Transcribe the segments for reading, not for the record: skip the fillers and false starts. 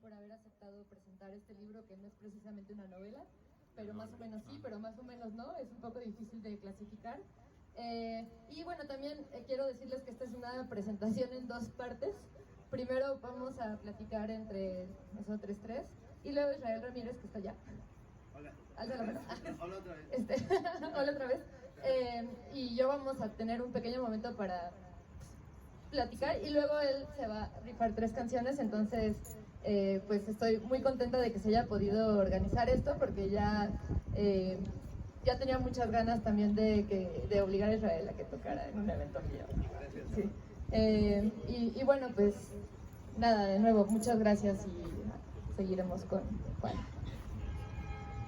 por haber aceptado presentar este libro, que no es precisamente una novela, pero más o menos sí, pero más o menos no, es un poco difícil de clasificar. Y bueno, también quiero decirles que esta es una presentación en dos partes. Primero vamos a platicar entre nosotros tres, y luego Israel Ramírez, que está allá. Hola. Alza la mano. Hola otra vez. Hola otra vez. Y yo vamos a tener un pequeño momento para platicar, y luego él se va a rifar 3 canciones, entonces pues estoy muy contenta de que se haya podido organizar esto, porque ya tenía muchas ganas también de obligar a Israel a que tocara en un evento mío. Sí. Y bueno, pues nada, de nuevo, muchas gracias, y seguiremos con Juan.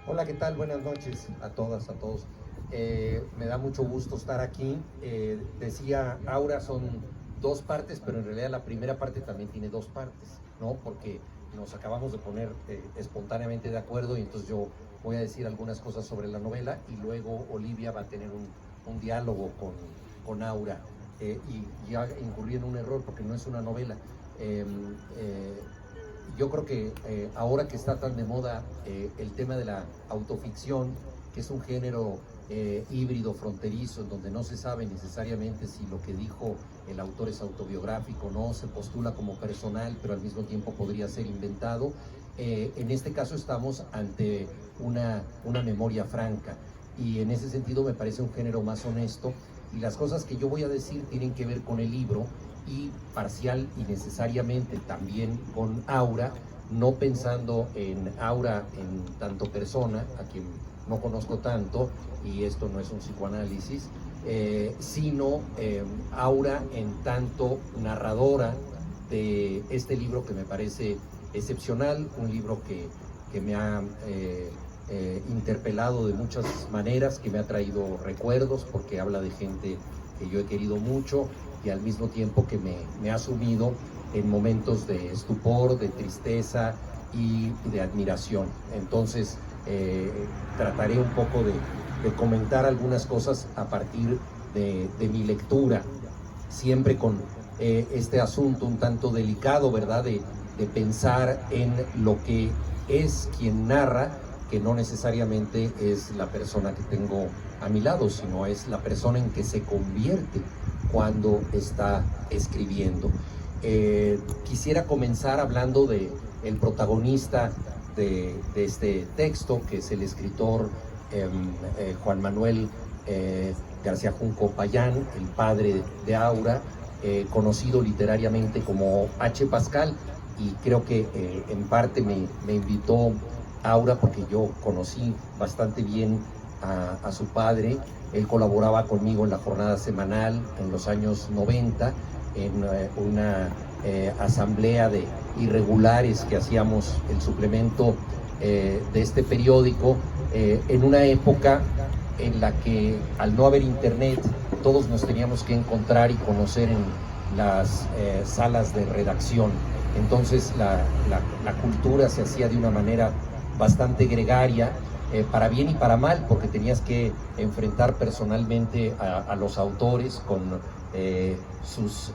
Hola, ¿qué tal? Buenas noches a todas, a todos. Me da mucho gusto estar aquí. Decía Aura, son 2 partes, pero en realidad la primera parte también tiene 2 partes, ¿no? Porque nos acabamos de poner espontáneamente de acuerdo, y entonces yo voy a decir algunas cosas sobre la novela, y luego Olivia va a tener un diálogo con Aura, y ya incurrí en un error porque no es una novela. Yo creo que ahora que está tan de moda el tema de la autoficción, que es un género híbrido, fronterizo, en donde no se sabe necesariamente si lo que dijo el autor es autobiográfico, no, se postula como personal, pero al mismo tiempo podría ser inventado. En este caso estamos ante una memoria franca, y en ese sentido me parece un género más honesto, y las cosas que yo voy a decir tienen que ver con el libro, y parcial y necesariamente también con Aura, no pensando en Aura en tanto persona, a quien no conozco tanto, y esto no es un psicoanálisis, sino Aura en tanto narradora de este libro que me parece excepcional, un libro que me ha interpelado de muchas maneras, que me ha traído recuerdos, porque habla de gente que yo he querido mucho, y al mismo tiempo que me ha sumido en momentos de estupor, de tristeza y de admiración. Entonces trataré un poco de comentar algunas cosas a partir de mi lectura, siempre con este asunto un tanto delicado, ¿verdad?, de pensar en lo que es quien narra, que no necesariamente es la persona que tengo a mi lado, sino es la persona en que se convierte cuando está escribiendo. Quisiera comenzar hablando de el protagonista de este texto, que es el escritor Juan Manuel García Junco Payán, el padre de Aura, conocido literariamente como H. Pascal, y creo que en parte me invitó Aura porque yo conocí bastante bien a su padre. Él colaboraba conmigo en la jornada semanal en los años 90, en una asamblea de irregulares que hacíamos el suplemento de este periódico, en una época en la que, al no haber internet, todos nos teníamos que encontrar y conocer en las salas de redacción. Entonces la cultura se hacía de una manera bastante gregaria, para bien y para mal, porque tenías que enfrentar personalmente a los autores con sus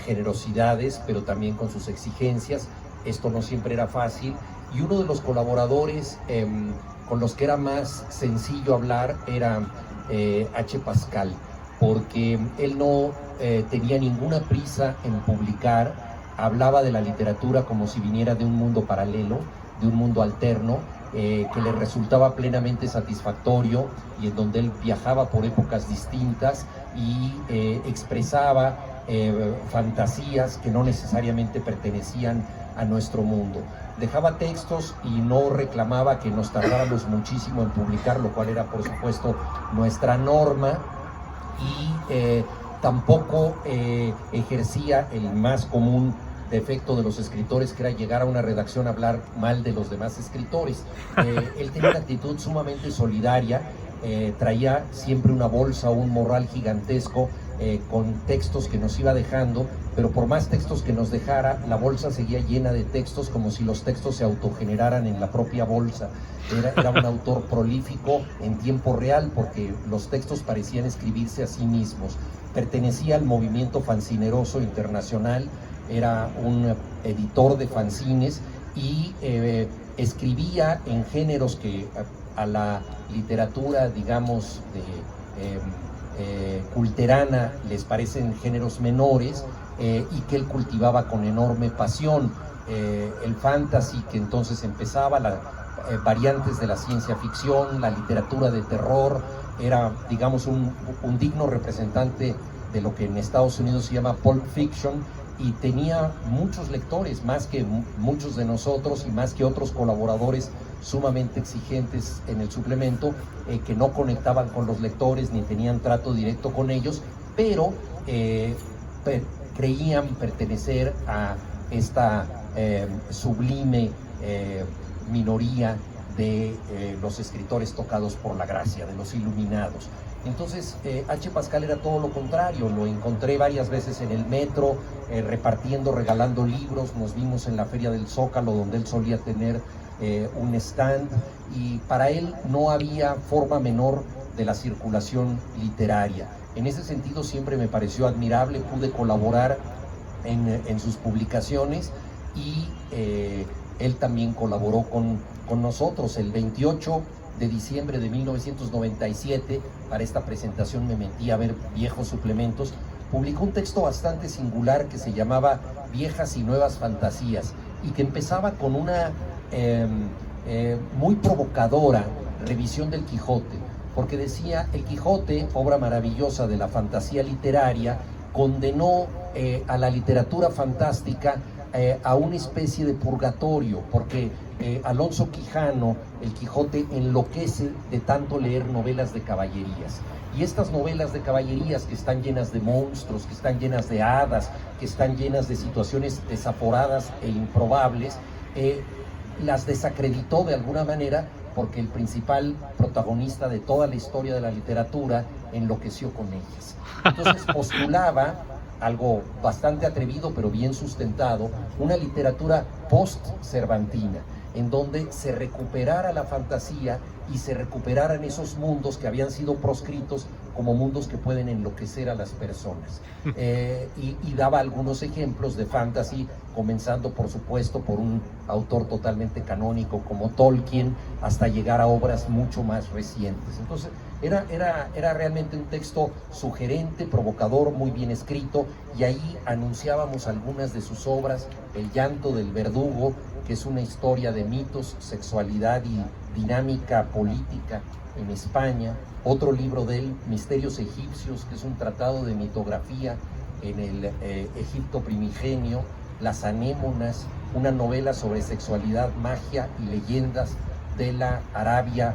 generosidades, pero también con sus exigencias. Esto no siempre era fácil, y uno de los colaboradores con los que era más sencillo hablar era H. Pascal, porque él no tenía ninguna prisa en publicar, hablaba de la literatura como si viniera de un mundo paralelo, de un mundo alterno, que le resultaba plenamente satisfactorio, y en donde él viajaba por épocas distintas y expresaba fantasías que no necesariamente pertenecían a nuestro mundo. Dejaba textos y no reclamaba que nos tardáramos muchísimo en publicar, lo cual era por supuesto nuestra norma, y tampoco ejercía el más común defecto de los escritores, que era llegar a una redacción a hablar mal de los demás escritores. Él tenía una actitud sumamente solidaria, traía siempre una bolsa o un morral gigantesco con textos que nos iba dejando, pero por más textos que nos dejara, la bolsa seguía llena de textos, como si los textos se autogeneraran en la propia bolsa. Era un autor prolífico en tiempo real, porque los textos parecían escribirse a sí mismos. Pertenecía al movimiento fancineroso internacional, era un editor de fanzines y escribía en géneros que a la literatura, digamos, culterana les parecen géneros menores, y que él cultivaba con enorme pasión. El fantasy, que entonces empezaba, las variantes de la ciencia ficción, la literatura de terror, era, digamos, un digno representante de lo que en Estados Unidos se llama Pulp Fiction, y tenía muchos lectores, más que muchos de nosotros y más que otros colaboradores sumamente exigentes en el suplemento, que no conectaban con los lectores ni tenían trato directo con ellos, pero creían pertenecer a esta sublime minoría de los escritores tocados por la gracia, de los iluminados. Entonces, H. Pascal era todo lo contrario. Lo encontré varias veces en el metro, repartiendo, regalando libros. Nos vimos en la Feria del Zócalo, donde él solía tener un stand, y para él no había forma menor de la circulación literaria. En ese sentido siempre me pareció admirable. Pude colaborar en sus publicaciones, y él también colaboró con nosotros. El 28 de diciembre de 1997, para esta presentación me metí a ver viejos suplementos, publicó un texto bastante singular que se llamaba Viejas y Nuevas Fantasías, y que empezaba con una muy provocadora revisión del Quijote, porque decía: el Quijote, obra maravillosa de la fantasía literaria, condenó a la literatura fantástica a una especie de purgatorio, porque Alonso Quijano, el Quijote, enloquece de tanto leer novelas de caballerías. Y estas novelas de caballerías, que están llenas de monstruos, que están llenas de hadas, que están llenas de situaciones desaforadas e improbables, las desacreditó de alguna manera, porque el principal protagonista de toda la historia de la literatura enloqueció con ellas. Entonces postulaba algo bastante atrevido pero bien sustentado, una literatura post-cervantina, en donde se recuperara la fantasía y se recuperaran esos mundos que habían sido proscritos como mundos que pueden enloquecer a las personas. Y daba algunos ejemplos de fantasy, comenzando por supuesto por un autor totalmente canónico como Tolkien, hasta llegar a obras mucho más recientes. Entonces era realmente un texto sugerente, provocador, muy bien escrito, y ahí anunciábamos algunas de sus obras: El llanto del verdugo, que es una historia de mitos, sexualidad y dinámica política en España; otro libro de él, Misterios egipcios, que es un tratado de mitografía en el Egipto primigenio; Las anémonas, una novela sobre sexualidad, magia y leyendas de la Arabia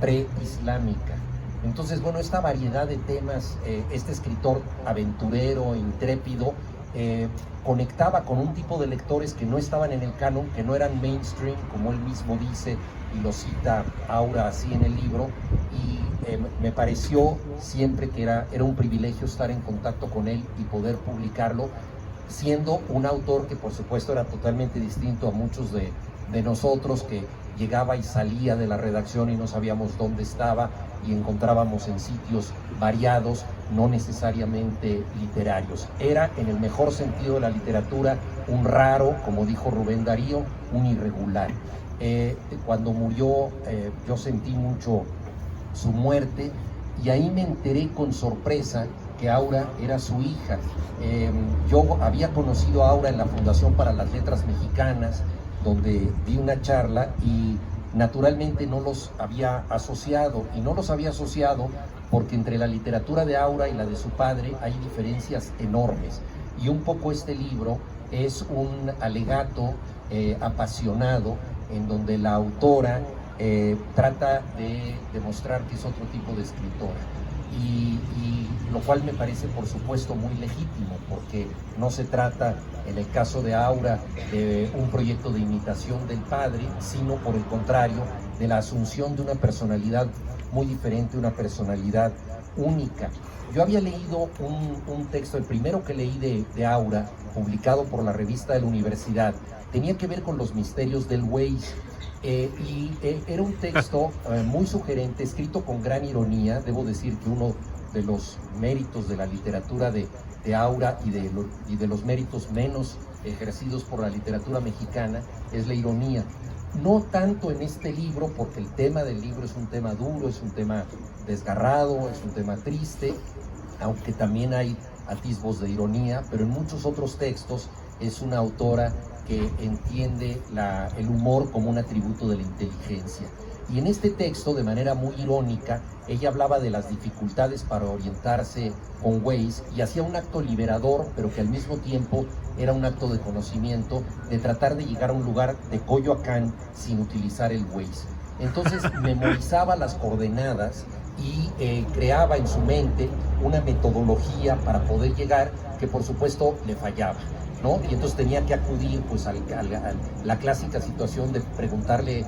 preislámica. Entonces, bueno, esta variedad de temas, este escritor aventurero, intrépido, conectaba con un tipo de lectores que no estaban en el canon, que no eran mainstream, como él mismo dice, y lo cita Aura así en el libro, y me pareció siempre que era un privilegio estar en contacto con él y poder publicarlo, siendo un autor que por supuesto era totalmente distinto a muchos de nosotros, que llegaba y salía de la redacción y no sabíamos dónde estaba, y encontrábamos en sitios variados, no necesariamente literarios. Era, en el mejor sentido de la literatura, un raro, como dijo Rubén Darío, un irregular. Cuando murió, yo sentí mucho su muerte, y ahí me enteré con sorpresa que Aura era su hija. Yo había conocido a Aura en la Fundación para las Letras Mexicanas, donde di una charla, y naturalmente no los había asociado, y no los había asociado porque entre la literatura de Aura y la de su padre hay diferencias enormes, y un poco este libro es un alegato apasionado, en donde la autora trata de demostrar que es otro tipo de escritora, y lo cual me parece por supuesto muy legítimo, porque no se trata, en el caso de Aura, de un proyecto de imitación del padre, sino por el contrario, de la asunción de una personalidad muy diferente, una personalidad única. Yo había leído un texto, el primero que leí de Aura, publicado por la revista de la universidad, tenía que ver con los misterios del Weiss, Era un texto muy sugerente, escrito con gran ironía. Debo decir que uno de los méritos de la literatura de Aura y de los méritos menos ejercidos por la literatura mexicana es la ironía. No tanto en este libro, porque el tema del libro es un tema duro, es un tema desgarrado, es un tema triste, aunque también hay atisbos de ironía, pero en muchos otros textos es una autora que entiende el humor como un atributo de la inteligencia. Y en este texto, de manera muy irónica, ella hablaba de las dificultades para orientarse con Waze y hacía un acto liberador, pero que al mismo tiempo era un acto de conocimiento, de tratar de llegar a un lugar de Coyoacán sin utilizar el Waze. Entonces memorizaba las coordenadas y creaba en su mente una metodología para poder llegar, que por supuesto le fallaba, ¿no? Y entonces tenía que acudir pues a la clásica situación de preguntarle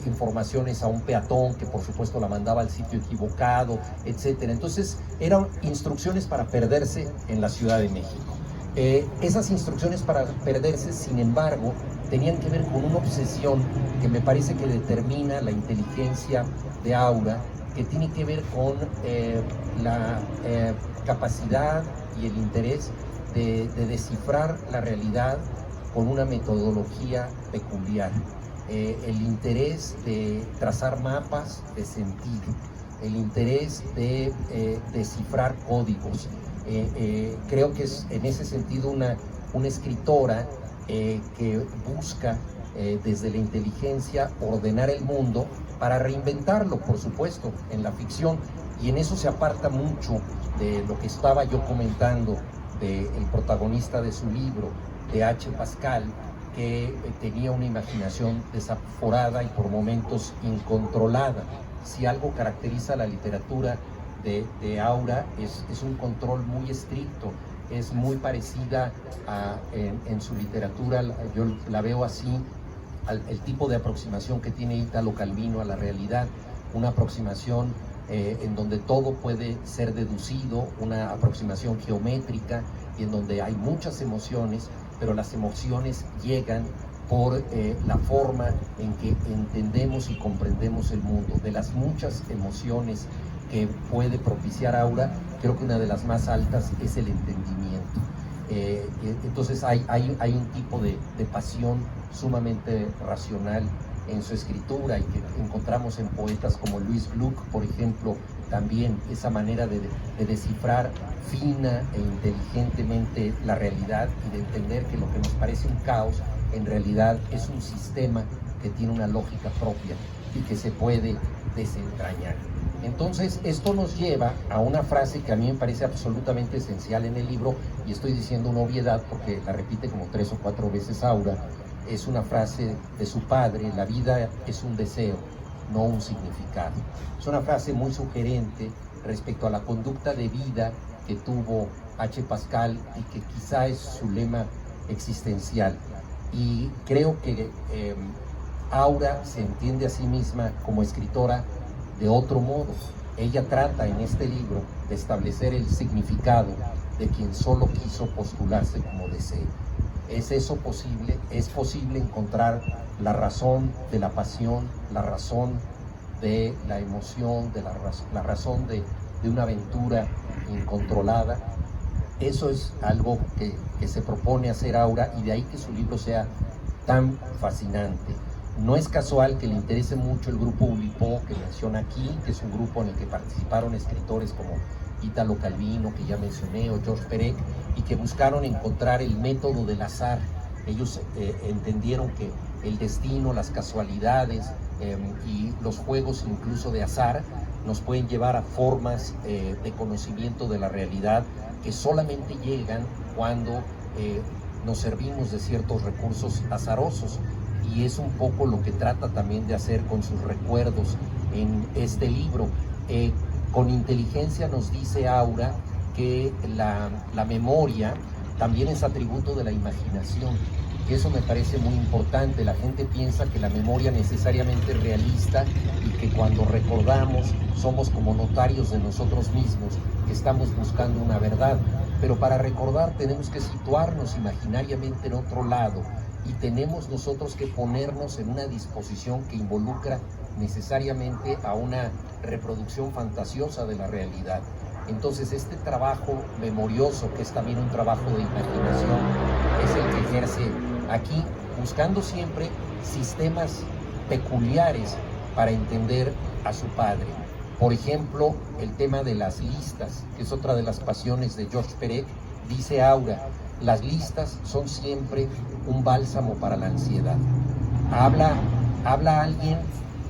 informaciones a un peatón que por supuesto la mandaba al sitio equivocado, etcétera. Entonces eran instrucciones para perderse en la Ciudad de México. Esas instrucciones para perderse, sin embargo, tenían que ver con una obsesión que me parece que determina la inteligencia de Aura, que tiene que ver con la capacidad y el interés de descifrar la realidad con una metodología peculiar, el interés de trazar mapas de sentido, el interés de descifrar códigos. Creo que es en ese sentido una escritora que busca desde la inteligencia ordenar el mundo para reinventarlo, por supuesto, en la ficción, y en eso se aparta mucho de lo que estaba yo comentando del protagonista de su libro, de H. Pascal, que tenía una imaginación desaforada y por momentos incontrolada. Si algo caracteriza la literatura de Aura es un control muy estricto, es muy parecida en su literatura, yo la veo así, el tipo de aproximación que tiene Italo Calvino a la realidad, una aproximación en donde todo puede ser deducido, una aproximación geométrica y en donde hay muchas emociones, pero las emociones llegan por la forma en que entendemos y comprendemos el mundo. De las muchas emociones que puede propiciar Aura, creo que una de las más altas es el entendimiento. Entonces hay un tipo de pasión sumamente racional en su escritura y que encontramos en poetas como Louis Gluck, por ejemplo, también esa manera de descifrar fina e inteligentemente la realidad y de entender que lo que nos parece un caos en realidad es un sistema que tiene una lógica propia y que se puede desentrañar. Entonces esto nos lleva a una frase que a mí me parece absolutamente esencial en el libro, y estoy diciendo una obviedad porque la repite como 3 o 4 veces Aura. Es una frase de su padre: la vida es un deseo, no un significado. Es una frase muy sugerente respecto a la conducta de vida que tuvo H. Pascal y que quizá es su lema existencial. Y creo que Aura se entiende a sí misma como escritora de otro modo. Ella trata en este libro de establecer el significado de quien solo quiso postularse como deseo. ¿Es eso posible? ¿Es posible encontrar la razón de la pasión, la razón de la emoción, la razón de una aventura incontrolada? Eso es algo que se propone hacer Aura, y de ahí que su libro sea tan fascinante. No es casual que le interese mucho el grupo Oulipo que menciona aquí, que es un grupo en el que participaron escritores como Italo Calvino, que ya mencioné, o George Perec, y que buscaron encontrar el método del azar. Ellos entendieron que el destino, las casualidades y los juegos incluso de azar nos pueden llevar a formas de conocimiento de la realidad que solamente llegan cuando nos servimos de ciertos recursos azarosos. Y es un poco lo que trata también de hacer con sus recuerdos en este libro. Con inteligencia nos dice Aura que la memoria también es atributo de la imaginación, y eso me parece muy importante. La gente piensa que la memoria necesariamente es realista y que cuando recordamos somos como notarios de nosotros mismos, que estamos buscando una verdad, pero para recordar tenemos que situarnos imaginariamente en otro lado, y tenemos nosotros que ponernos en una disposición que involucra necesariamente a una reproducción fantasiosa de la realidad. Entonces este trabajo memorioso, que es también un trabajo de imaginación, es el que ejerce aquí, buscando siempre sistemas peculiares para entender a su padre. Por ejemplo, el tema de las listas, que es otra de las pasiones de Georges Perec. Dice Aura: las listas son siempre un bálsamo para la ansiedad. Habla alguien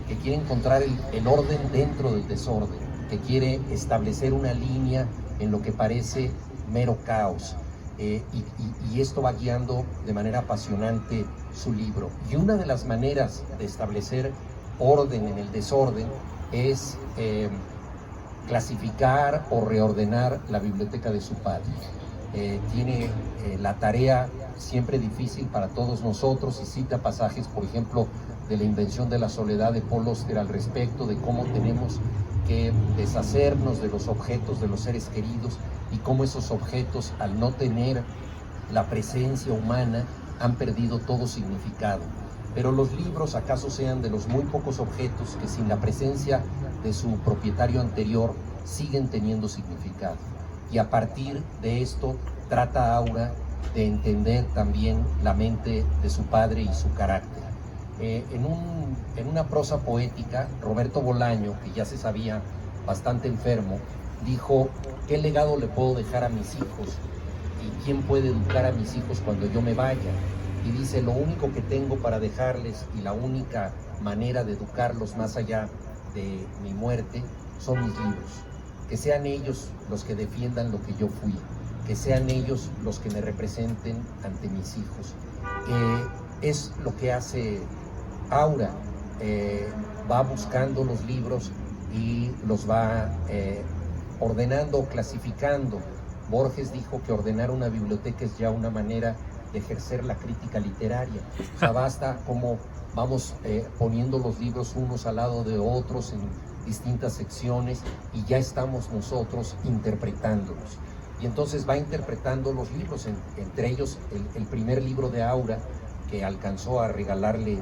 que quiere encontrar el orden dentro del desorden, que quiere establecer una línea en lo que parece mero caos. Y esto va guiando de manera apasionante su libro. Y una de las maneras de establecer orden en el desorden es clasificar o reordenar la biblioteca de su padre. Tiene la tarea siempre difícil para todos nosotros, y cita pasajes, por ejemplo, de La invención de la soledad de Paul Auster al respecto de cómo tenemos que deshacernos de los objetos de los seres queridos, y cómo esos objetos, al no tener la presencia humana, han perdido todo significado. Pero los libros acaso sean de los muy pocos objetos que sin la presencia de su propietario anterior siguen teniendo significado. Y a partir de esto trata Aura de entender también la mente de su padre y su carácter. En una prosa poética, Roberto Bolaño, que ya se sabía bastante enfermo, dijo: ¿qué legado le puedo dejar a mis hijos? ¿Y quién puede educar a mis hijos cuando yo me vaya? Y dice: lo único que tengo para dejarles, y la única manera de educarlos más allá de mi muerte, son mis libros. Que sean ellos los que defiendan lo que yo fui, que sean ellos los que me representen ante mis hijos. Es lo que hace Aura. Va buscando los libros y los va ordenando, clasificando. Borges dijo que ordenar una biblioteca es ya una manera de ejercer la crítica literaria. O sea, basta como vamos poniendo los libros unos al lado de otros en distintas secciones, y ya estamos nosotros interpretándolos. Y entonces va interpretando los libros, entre ellos el primer libro de Aura, que alcanzó a regalarle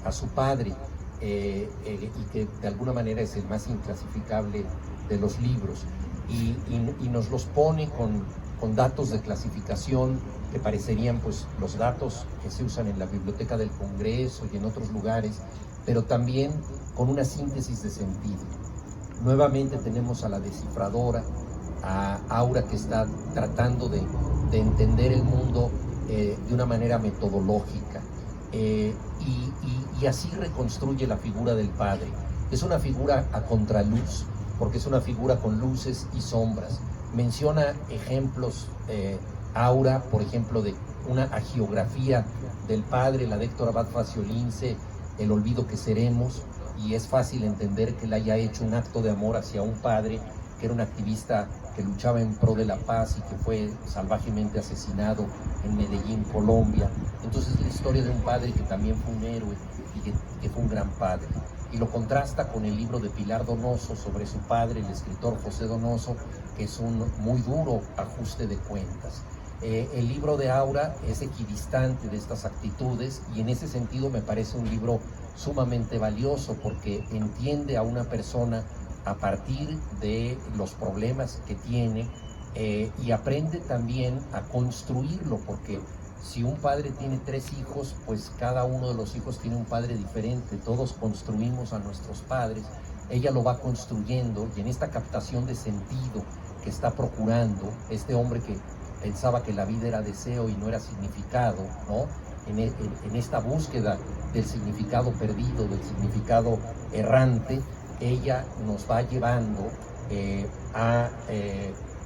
a su padre, y que de alguna manera es el más inclasificable de los libros, y nos los pone con datos de clasificación que parecerían pues los datos que se usan en la Biblioteca del Congreso y en otros lugares, pero también con una síntesis de sentido. Nuevamente tenemos a la descifradora, a Aura, que está tratando de entender el mundo de una manera metodológica, y así reconstruye la figura del padre. Es una figura a contraluz, porque es una figura con luces y sombras. Menciona ejemplos, Aura, por ejemplo, de una agiografía del padre, la de Héctor Abad Faciolince, El olvido que seremos, y es fácil entender que él haya hecho un acto de amor hacia un padre que era un activista que luchaba en pro de la paz y que fue salvajemente asesinado en Medellín, Colombia. Entonces es la historia de un padre que también fue un héroe y que fue un gran padre. Y lo contrasta con el libro de Pilar Donoso sobre su padre, el escritor José Donoso, que es un muy duro ajuste de cuentas. El libro de Aura es equidistante de estas actitudes, y en ese sentido me parece un libro sumamente valioso, porque entiende a una persona a partir de los problemas que tiene, y aprende también a construirlo, porque si un padre tiene 3 hijos, pues cada uno de los hijos tiene un padre diferente, todos construimos a nuestros padres. Ella lo va construyendo, y en esta captación de sentido que está procurando este hombre que pensaba que la vida era deseo y no era significado, ¿no? En esta búsqueda del significado perdido, del significado errante, ella nos va llevando a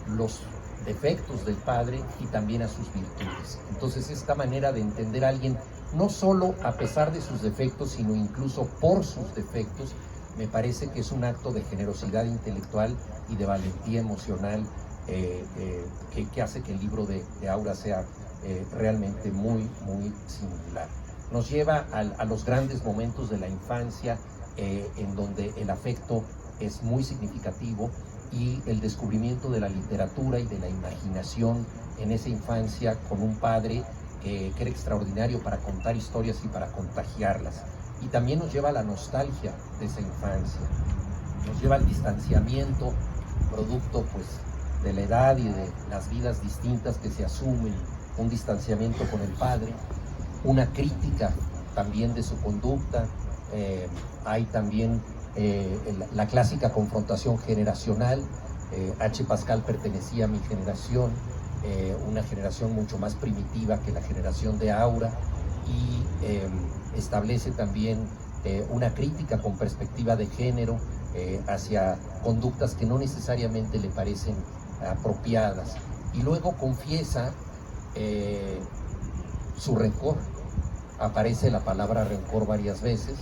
los defectos del padre y también a sus virtudes. Entonces esta manera de entender a alguien, no solo a pesar de sus defectos, sino incluso por sus defectos, me parece que es un acto de generosidad intelectual y de valentía emocional, que hace que el libro de Aura sea realmente muy, muy singular. Nos lleva a los grandes momentos de la infancia, en donde el afecto es muy significativo, y el descubrimiento de la literatura y de la imaginación en esa infancia, con un padre que era extraordinario para contar historias y para contagiarlas. Y también nos lleva a la nostalgia de esa infancia, nos lleva al distanciamiento, producto pues de la edad y de las vidas distintas que se asumen, un distanciamiento con el padre, una crítica también de su conducta. Hay también la clásica confrontación generacional. H. Pascal pertenecía a mi generación, una generación mucho más primitiva que la generación de Aura, y establece también una crítica con perspectiva de género hacia conductas que no necesariamente le parecen apropiadas, y luego confiesa su rencor. Aparece la palabra rencor varias veces,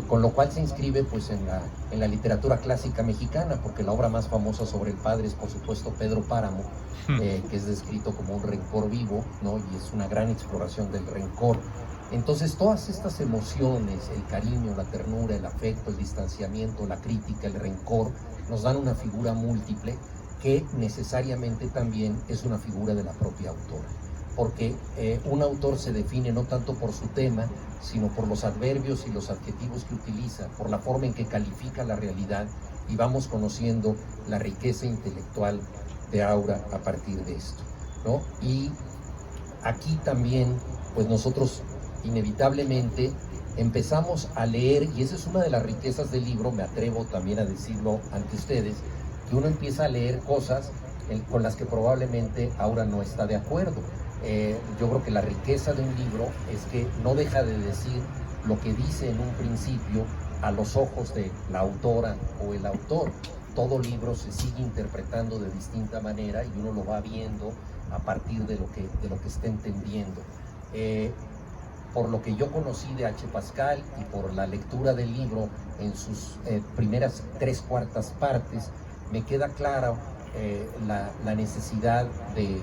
con lo cual se inscribe pues en la literatura clásica mexicana, porque la obra más famosa sobre el padre es por supuesto Pedro Páramo, que es descrito como un rencor vivo, ¿no? Y es una gran exploración del rencor. Entonces todas estas emociones, el cariño, la ternura, el afecto, el distanciamiento, la crítica, el rencor, nos dan una figura múltiple que necesariamente también es una figura de la propia autora, porque un autor se define no tanto por su tema, sino por los adverbios y los adjetivos que utiliza, por la forma en que califica la realidad, y vamos conociendo la riqueza intelectual de Aura a partir de esto, ¿no? Y aquí también, pues nosotros inevitablemente empezamos a leer, y esa es una de las riquezas del libro, me atrevo también a decirlo ante ustedes, que uno empieza a leer cosas con las que probablemente Aura no está de acuerdo. Yo creo que la riqueza de un libro es que no deja de decir lo que dice en un principio a los ojos de la autora o el autor. Todo libro se sigue interpretando de distinta manera y uno lo va viendo a partir de lo que está entendiendo. Por lo que yo conocí de H. Pascal y por la lectura del libro en sus primeras 3/4 partes, me queda clara la necesidad de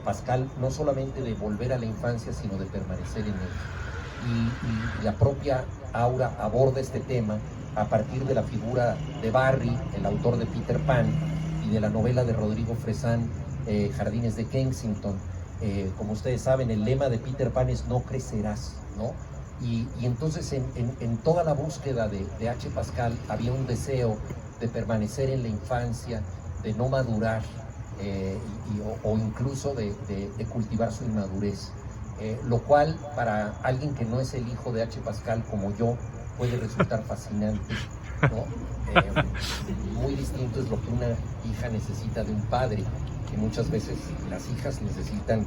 Pascal no solamente de volver a la infancia, sino de permanecer en ella. Y la propia Aura aborda este tema a partir de la figura de Barry, el autor de Peter Pan, y de la novela de Rodrigo Fresán, Jardines de Kensington. Como ustedes saben, el lema de Peter Pan es "no crecerás", ¿no? Y entonces en toda la búsqueda de H. Pascal había un deseo de permanecer en la infancia, de no madurar, o incluso de cultivar su inmadurez, lo cual para alguien que no es el hijo de H. Pascal como yo puede resultar fascinante, ¿no? Muy distinto es lo que una hija necesita de un padre, que muchas veces las hijas necesitan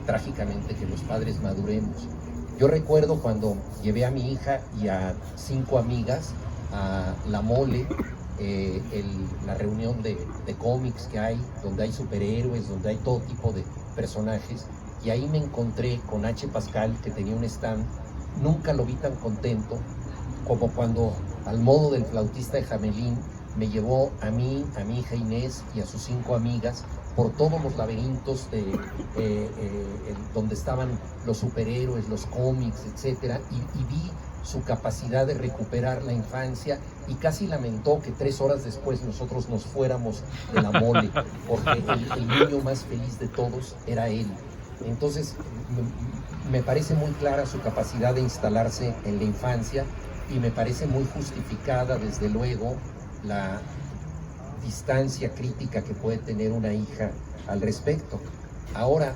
trágicamente que los padres maduremos. Yo recuerdo cuando llevé a mi hija y a 5 amigas a La Mole, la reunión de cómics que hay, donde hay superhéroes, donde hay todo tipo de personajes, y ahí me encontré con H. Pascal, que tenía un stand. Nunca lo vi tan contento como cuando, al modo del flautista de Hamelin, me llevó a mí, a mi hija Inés y a sus 5 amigas por todos los laberintos donde estaban los superhéroes, los cómics, etc. Y vi su capacidad de recuperar la infancia, y casi lamentó que 3 horas después nosotros nos fuéramos de La Mole, porque el niño más feliz de todos era él. Entonces me parece muy clara su capacidad de instalarse en la infancia, y me parece muy justificada desde luego la distancia crítica que puede tener una hija al respecto. Ahora,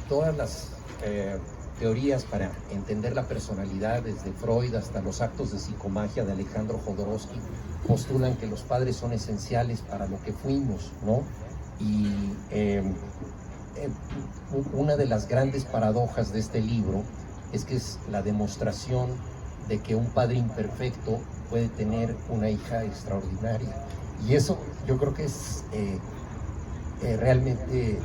todas las teorías para entender la personalidad, desde Freud hasta los actos de psicomagia de Alejandro Jodorowsky, postulan que los padres son esenciales para lo que fuimos, ¿no? Y una de las grandes paradojas de este libro es que es la demostración de que un padre imperfecto puede tener una hija extraordinaria. Y eso yo creo que es realmente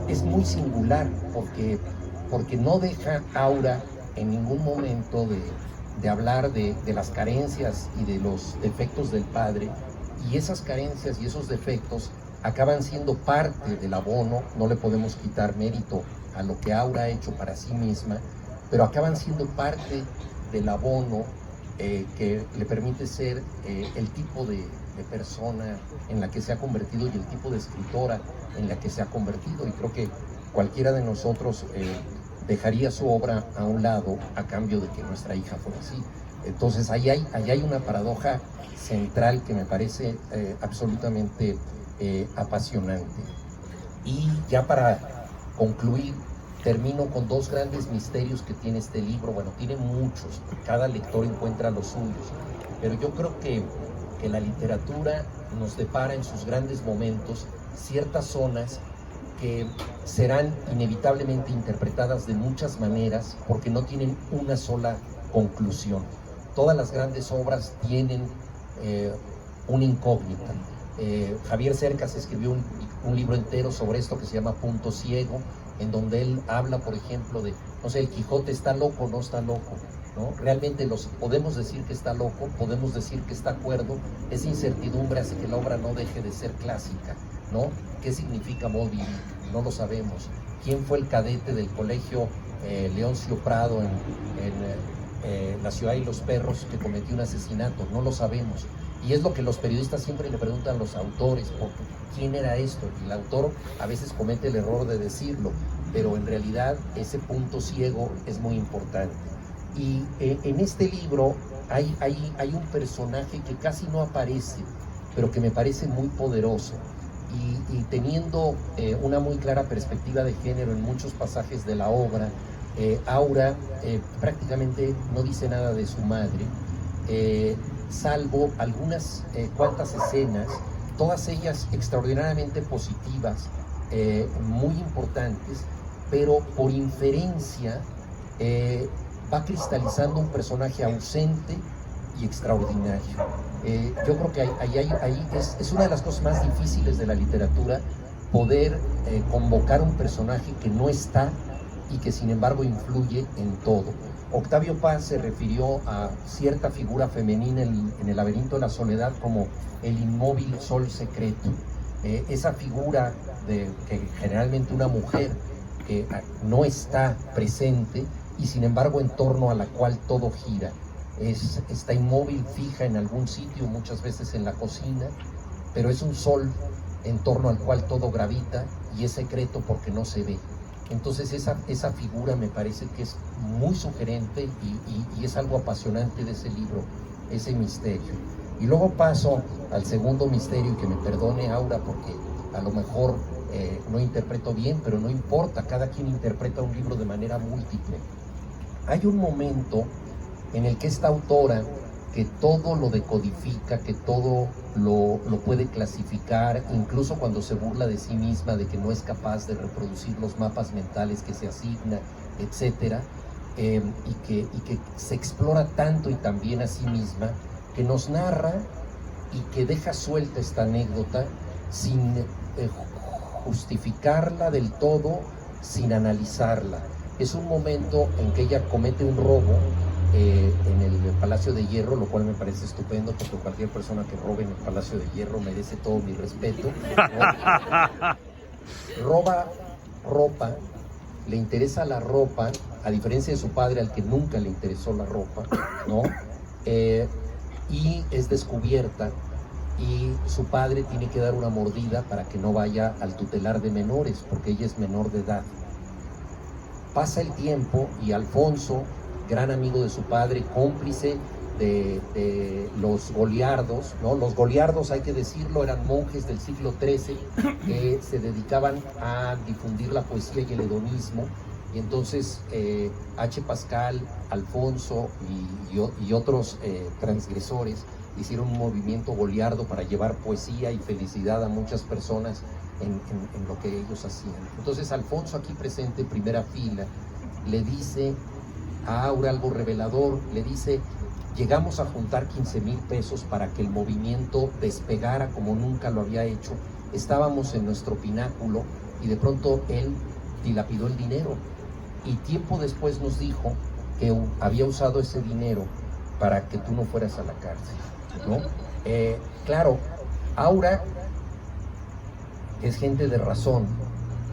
es muy singular, porque no deja Aura en ningún momento de hablar de las carencias y de los defectos del padre, y esas carencias y esos defectos acaban siendo parte del abono. No le podemos quitar mérito a lo que Aura ha hecho para sí misma, pero acaban siendo parte del abono que le permite ser el tipo de persona en la que se ha convertido y el tipo de escritora en la que se ha convertido. Y creo que cualquiera de nosotros dejaría su obra a un lado a cambio de que nuestra hija fuera así. Entonces ahí hay una paradoja central que me parece absolutamente apasionante. Y ya para concluir, termino con dos grandes misterios que tiene este libro. Bueno, tiene muchos, cada lector encuentra los suyos, pero yo creo que la literatura nos depara en sus grandes momentos ciertas zonas que serán inevitablemente interpretadas de muchas maneras porque no tienen una sola conclusión. Todas las grandes obras tienen una incógnita. Javier Cercas escribió un libro entero sobre esto que se llama Punto Ciego, en donde él habla, por ejemplo, de, no sé, el Quijote está loco o no está loco, ¿no? Realmente podemos decir que está loco, podemos decir que está cuerdo. Esa incertidumbre hace que la obra no deje de ser clásica, ¿no? ¿Qué significa Moby? No lo sabemos. ¿Quién fue el cadete del colegio Leoncio Prado en La ciudad y los perros que cometió un asesinato? No lo sabemos. Y es lo que los periodistas siempre le preguntan a los autores, ¿quién era esto? Y el autor a veces comete el error de decirlo, pero en realidad ese punto ciego es muy importante. Y en este libro hay un personaje que casi no aparece, pero que me parece muy poderoso. Y teniendo una muy clara perspectiva de género en muchos pasajes de la obra, Aura prácticamente no dice nada de su madre, salvo algunas cuantas escenas, todas ellas extraordinariamente positivas, muy importantes, pero por inferencia va cristalizando un personaje ausente y extraordinario. Yo creo que ahí es una de las cosas más difíciles de la literatura, poder convocar un personaje que no está y que sin embargo influye en todo. Octavio Paz se refirió a cierta figura femenina en El laberinto de la soledad como el inmóvil sol secreto. Esa figura que generalmente una mujer que no está presente y sin embargo en torno a la cual todo gira. Está inmóvil, fija en algún sitio, muchas veces en la cocina, pero es un sol en torno al cual todo gravita y es secreto porque no se ve. Entonces esa figura me parece que es muy sugerente y es algo apasionante de ese libro, ese misterio. Y luego paso al segundo misterio, y que me perdone Aura porque a lo mejor no interpreto bien, pero no importa, cada quien interpreta un libro de manera múltiple. Hay un momento en el que esta autora, que todo lo decodifica, que todo lo puede clasificar, incluso cuando se burla de sí misma de que no es capaz de reproducir los mapas mentales que se asigna, etcétera, y que se explora tanto y también a sí misma, que nos narra y que deja suelta esta anécdota sin justificarla del todo, sin analizarla. Es un momento en que ella comete un robo en el Palacio de Hierro, lo cual me parece estupendo porque cualquier persona que robe en el Palacio de Hierro merece todo mi respeto. Roba ropa, le interesa la ropa, a diferencia de su padre al que nunca le interesó la ropa, ¿no? Y es descubierta y su padre tiene que dar una mordida para que no vaya al tutelar de menores porque ella es menor de edad. Pasa el tiempo y Alfonso, gran amigo de su padre, cómplice de los goliardos, ¿no? Los goliardos, hay que decirlo, eran monjes del siglo XIII que se dedicaban a difundir la poesía y el hedonismo, y entonces H. Pascal, Alfonso y otros transgresores hicieron un movimiento goliardo para llevar poesía y felicidad a muchas personas en lo que ellos hacían. Entonces Alfonso, aquí presente en primera fila, le dice a Aura algo revelador, le dice: llegamos a juntar 15,000 pesos para que el movimiento despegara como nunca lo había hecho. Estábamos en nuestro pináculo y de pronto él dilapidó el dinero. Y tiempo después nos dijo que había usado ese dinero para que tú no fueras a la cárcel, ¿no? Claro, Aura es gente de razón.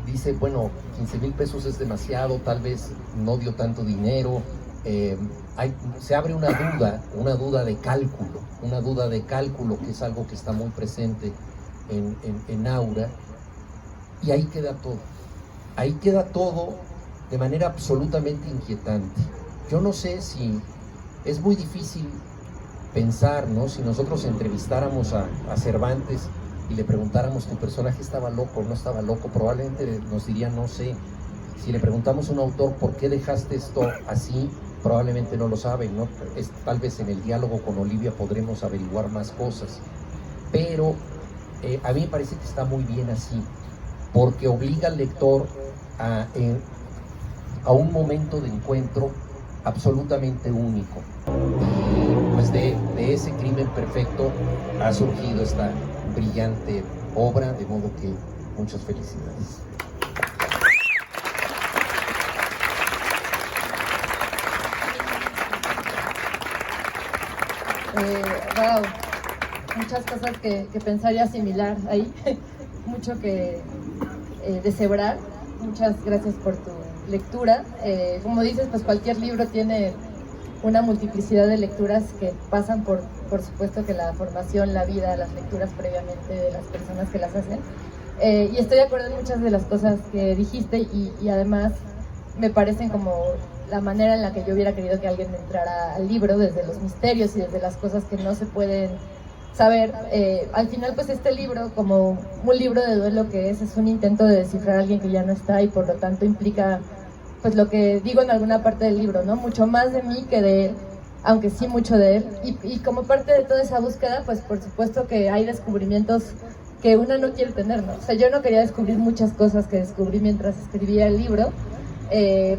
Dice, bueno, 15,000 pesos es demasiado, tal vez no dio tanto dinero. Se abre una duda de cálculo, que es algo que está muy presente en Aura, y ahí queda todo. ahí queda todo de manera absolutamente inquietante. Yo no sé si es muy difícil pensar, ¿no? Si nosotros entrevistáramos a Cervantes y le preguntáramos, ¿tu personaje estaba loco o no estaba loco? Probablemente nos diría, no sé. Si le preguntamos a un autor, ¿por qué dejaste esto así? Probablemente no lo saben, ¿no? Tal vez en el diálogo con Olivia podremos averiguar más cosas. Pero a mí me parece que está muy bien así, porque obliga al lector a un momento de encuentro absolutamente único. Y pues de ese crimen perfecto ha surgido esta brillante obra, de modo que muchas felicidades. Wow, muchas cosas que pensar y asimilar ahí, mucho que deshebrar. Muchas gracias por tu lectura. Como dices, pues cualquier libro tiene una multiplicidad de lecturas que pasan por supuesto que la formación, la vida, las lecturas previamente de las personas que las hacen. Y estoy de acuerdo en muchas de las cosas que dijiste y además me parecen como la manera en la que yo hubiera querido que alguien entrara al libro, desde los misterios y desde las cosas que no se pueden saber. Al final, pues este libro, como un libro de duelo que es un intento de descifrar a alguien que ya no está y por lo tanto implica, pues lo que digo en alguna parte del libro, ¿no? Mucho más de mí que de él, aunque sí mucho de él. Y como parte de toda esa búsqueda, pues por supuesto que hay descubrimientos que uno no quiere tener, ¿no? O sea, yo no quería descubrir muchas cosas que descubrí mientras escribía el libro,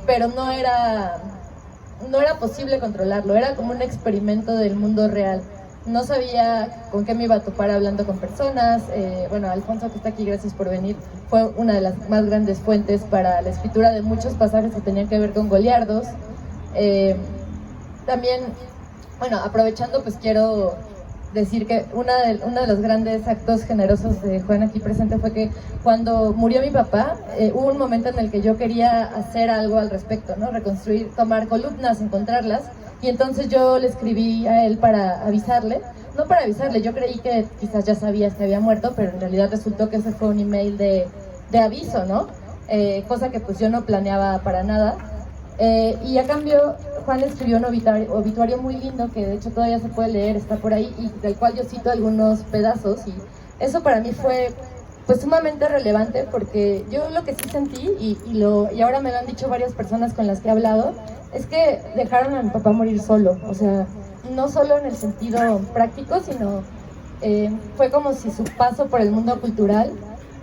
pero no era posible controlarlo, era como un experimento del mundo real. No sabía con qué me iba a topar hablando con personas. Bueno, Alfonso, que está aquí, gracias por venir, fue una de las más grandes fuentes para la escritura de muchos pasajes que tenían que ver con goliardos. También, bueno, aprovechando, pues quiero decir que uno de los grandes actos generosos de Juan aquí presente fue que cuando murió mi papá, hubo un momento en el que yo quería hacer algo al respecto, ¿no? Reconstruir, tomar columnas, encontrarlas, y entonces yo le escribí a él para avisarle, no para avisarle, yo creí que quizás ya sabías que había muerto, pero en realidad resultó que ese fue un email de aviso, ¿no? Cosa que pues yo no planeaba para nada. Y a cambio, Juan escribió un obituario muy lindo que de hecho todavía se puede leer, está por ahí, y del cual yo cito algunos pedazos, y eso para mí fue pues sumamente relevante, porque yo lo que sí sentí, y ahora me lo han dicho varias personas con las que he hablado, es que dejaron a mi papá morir solo. O sea, no solo en el sentido práctico, sino fue como si su paso por el mundo cultural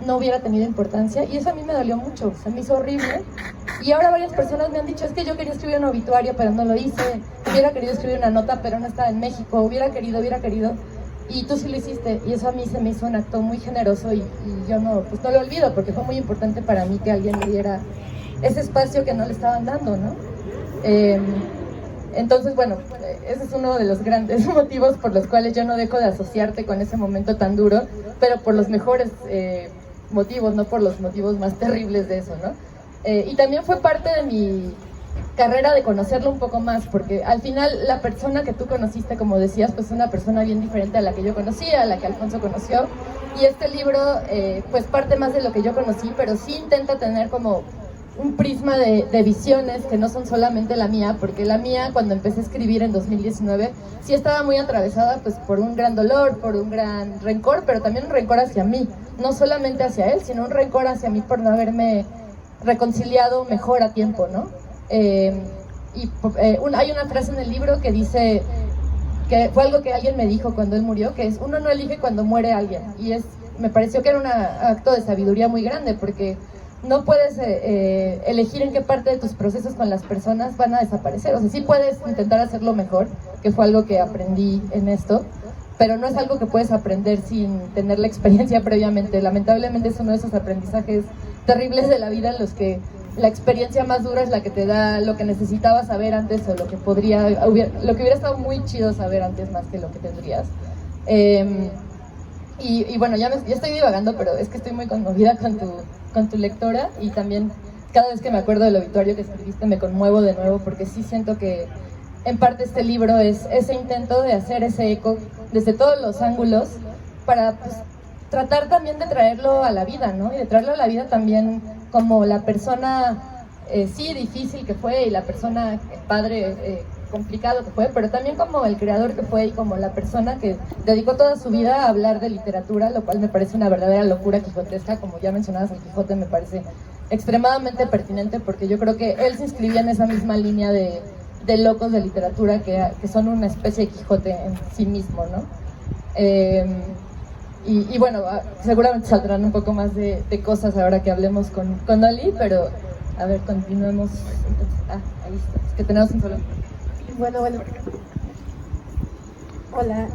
no hubiera tenido importancia, y eso a mí me dolió mucho, se me hizo horrible. Y ahora varias personas me han dicho, es que yo quería escribir un obituario, pero no lo hice, hubiera querido escribir una nota, pero no estaba en México, hubiera querido, y tú sí lo hiciste, y eso a mí se me hizo un acto muy generoso, y yo no lo olvido, porque fue muy importante para mí que alguien me diera ese espacio que no le estaban dando, ¿no? Entonces, bueno, ese es uno de los grandes motivos por los cuales yo no dejo de asociarte con ese momento tan duro, pero por los mejores motivos, no por los motivos más terribles de eso, ¿no? Y también fue parte de mi carrera de conocerlo un poco más, porque al final la persona que tú conociste, como decías, pues es una persona bien diferente a la que yo conocía, a la que Alfonso conoció, y este libro pues parte más de lo que yo conocí, pero sí intenta tener como un prisma de visiones que no son solamente la mía, porque la mía, cuando empecé a escribir en 2019, sí estaba muy atravesada pues por un gran dolor, por un gran rencor, pero también un rencor hacia mí, no solamente hacia él, sino un rencor hacia mí por no haberme reconciliado mejor a tiempo, ¿no? Hay una frase en el libro que dice, que fue algo que alguien me dijo cuando él murió, que es: uno no elige cuando muere alguien, y me pareció que era un acto de sabiduría muy grande, porque no puedes elegir en qué parte de tus procesos con las personas van a desaparecer. O sea, sí puedes intentar hacerlo mejor, que fue algo que aprendí en esto, pero no es algo que puedes aprender sin tener la experiencia previamente. Lamentablemente es uno de esos aprendizajes terribles de la vida en los que la experiencia más dura es la que te da lo que necesitabas saber antes, o lo que hubiera estado muy chido saber antes más que lo que tendrías. Y bueno, ya estoy divagando, pero es que estoy muy conmovida con tu lectora, y también cada vez que me acuerdo del obituario que escribiste me conmuevo de nuevo, porque sí siento que en parte este libro es ese intento de hacer ese eco desde todos los ángulos para pues tratar también de traerlo a la vida, ¿no? Y de traerlo a la vida también como la persona sí difícil que fue y la persona padre complicado que fue, pero también como el creador que fue y como la persona que dedicó toda su vida a hablar de literatura, lo cual me parece una verdadera locura quijotesca. Como ya mencionabas, el Quijote me parece extremadamente pertinente porque yo creo que él se inscribía en esa misma línea de locos de literatura que son una especie de Quijote en sí mismo, ¿no? Y bueno, seguramente saldrán un poco más de cosas ahora que hablemos con Oli, pero a ver, continuemos. Ahí está, es que tenemos un solo. Bueno. Hola,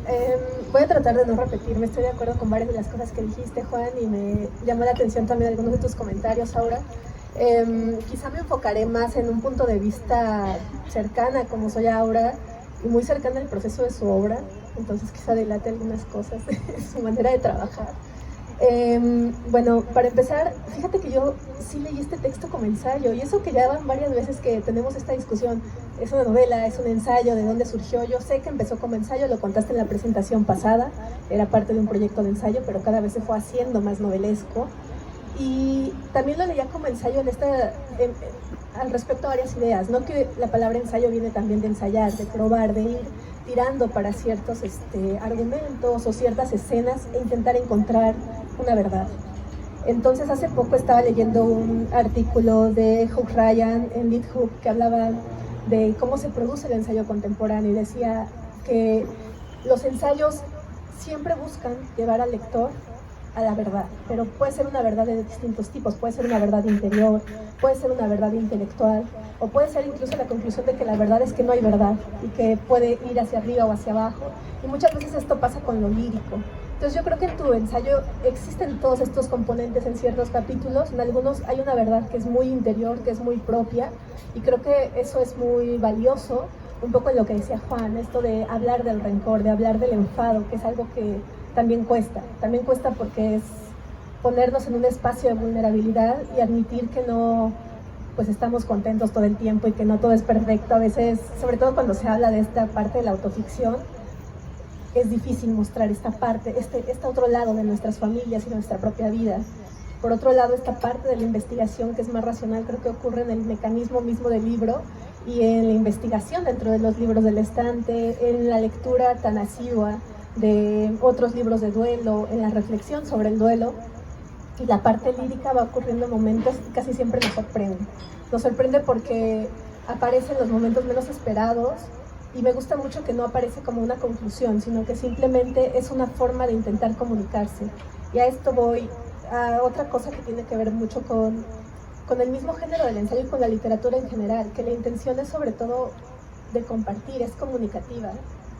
voy a tratar de no repetirme, estoy de acuerdo con varias de las cosas que dijiste, Juan, y me llamó la atención también algunos de tus comentarios ahora. Quizá me enfocaré más en un punto de vista cercana, como soy ahora, y muy cercana al proceso de su obra, entonces quizá delate algunas cosas de su manera de trabajar. Bueno, para empezar, fíjate que yo sí leí este texto como ensayo, y eso que ya van varias veces que tenemos esta discusión, es una novela, es un ensayo, ¿de dónde surgió? Yo sé que empezó como ensayo, lo contaste en la presentación pasada, era parte de un proyecto de ensayo, pero cada vez se fue haciendo más novelesco, y también lo leía como ensayo al respecto a varias ideas, no que la palabra ensayo viene también de ensayar, de probar, de ir tirando para ciertos argumentos o ciertas escenas e intentar encontrar una verdad. Entonces hace poco estaba leyendo un artículo de Hugh Ryan en LitHub que hablaba de cómo se produce el ensayo contemporáneo y decía que los ensayos siempre buscan llevar al lector a la verdad, pero puede ser una verdad de distintos tipos, puede ser una verdad interior, puede ser una verdad intelectual, o puede ser incluso la conclusión de que la verdad es que no hay verdad y que puede ir hacia arriba o hacia abajo, y muchas veces esto pasa con lo lírico. Entonces yo creo que en tu ensayo existen todos estos componentes en ciertos capítulos, en algunos hay una verdad que es muy interior, que es muy propia, y creo que eso es muy valioso, un poco en lo que decía Juan, esto de hablar del rencor, de hablar del enfado, que es algo que también cuesta porque es ponernos en un espacio de vulnerabilidad y admitir que no pues estamos contentos todo el tiempo y que no todo es perfecto. A veces, sobre todo cuando se habla de esta parte de la autoficción, es difícil mostrar esta parte, este otro lado de nuestras familias y nuestra propia vida. Por otro lado, esta parte de la investigación que es más racional, creo que ocurre en el mecanismo mismo del libro y en la investigación dentro de los libros del estante, en la lectura tan asidua de otros libros de duelo, en la reflexión sobre el duelo. Y la parte lírica va ocurriendo en momentos que casi siempre nos sorprende. Nos sorprende porque aparece en los momentos menos esperados, y me gusta mucho que no aparece como una conclusión, sino que simplemente es una forma de intentar comunicarse. Y a esto voy a otra cosa que tiene que ver mucho con el mismo género del ensayo y con la literatura en general, que la intención es sobre todo de compartir, es comunicativa,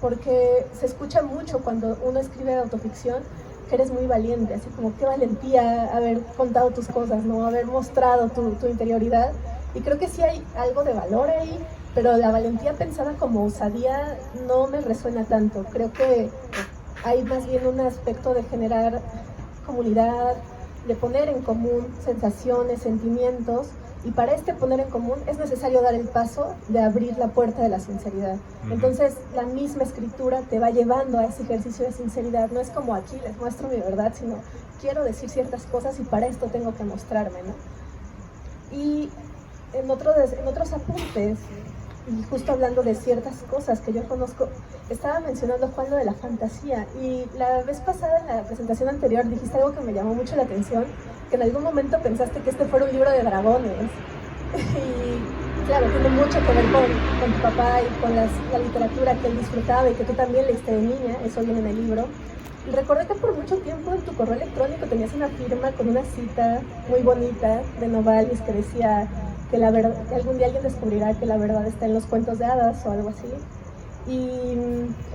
porque se escucha mucho cuando uno escribe autoficción que eres muy valiente, así como qué valentía haber contado tus cosas, ¿no? Haber mostrado tu interioridad, y creo que sí hay algo de valor ahí, pero la valentía pensada como osadía no me resuena tanto. Creo que hay más bien un aspecto de generar comunidad, de poner en común sensaciones, sentimientos, y para poner en común es necesario dar el paso de abrir la puerta de la sinceridad. Entonces la misma escritura te va llevando a ese ejercicio de sinceridad. No es como aquí les muestro mi verdad, sino quiero decir ciertas cosas y para esto tengo que mostrarme, ¿no? Y en otros apuntes, y justo hablando de ciertas cosas que yo conozco, estaba mencionando, Juan, lo de la fantasía, y la vez pasada en la presentación anterior dijiste algo que me llamó mucho la atención, que en algún momento pensaste que este fuera un libro de dragones, y claro, tiene mucho que ver con tu papá y con la literatura que él disfrutaba y que tú también leíste de niña, eso viene en el libro. Y recordé que por mucho tiempo en tu correo electrónico tenías una firma con una cita muy bonita de Novalis que decía que la verdad, algún día alguien descubrirá que la verdad está en los cuentos de hadas o algo así. Y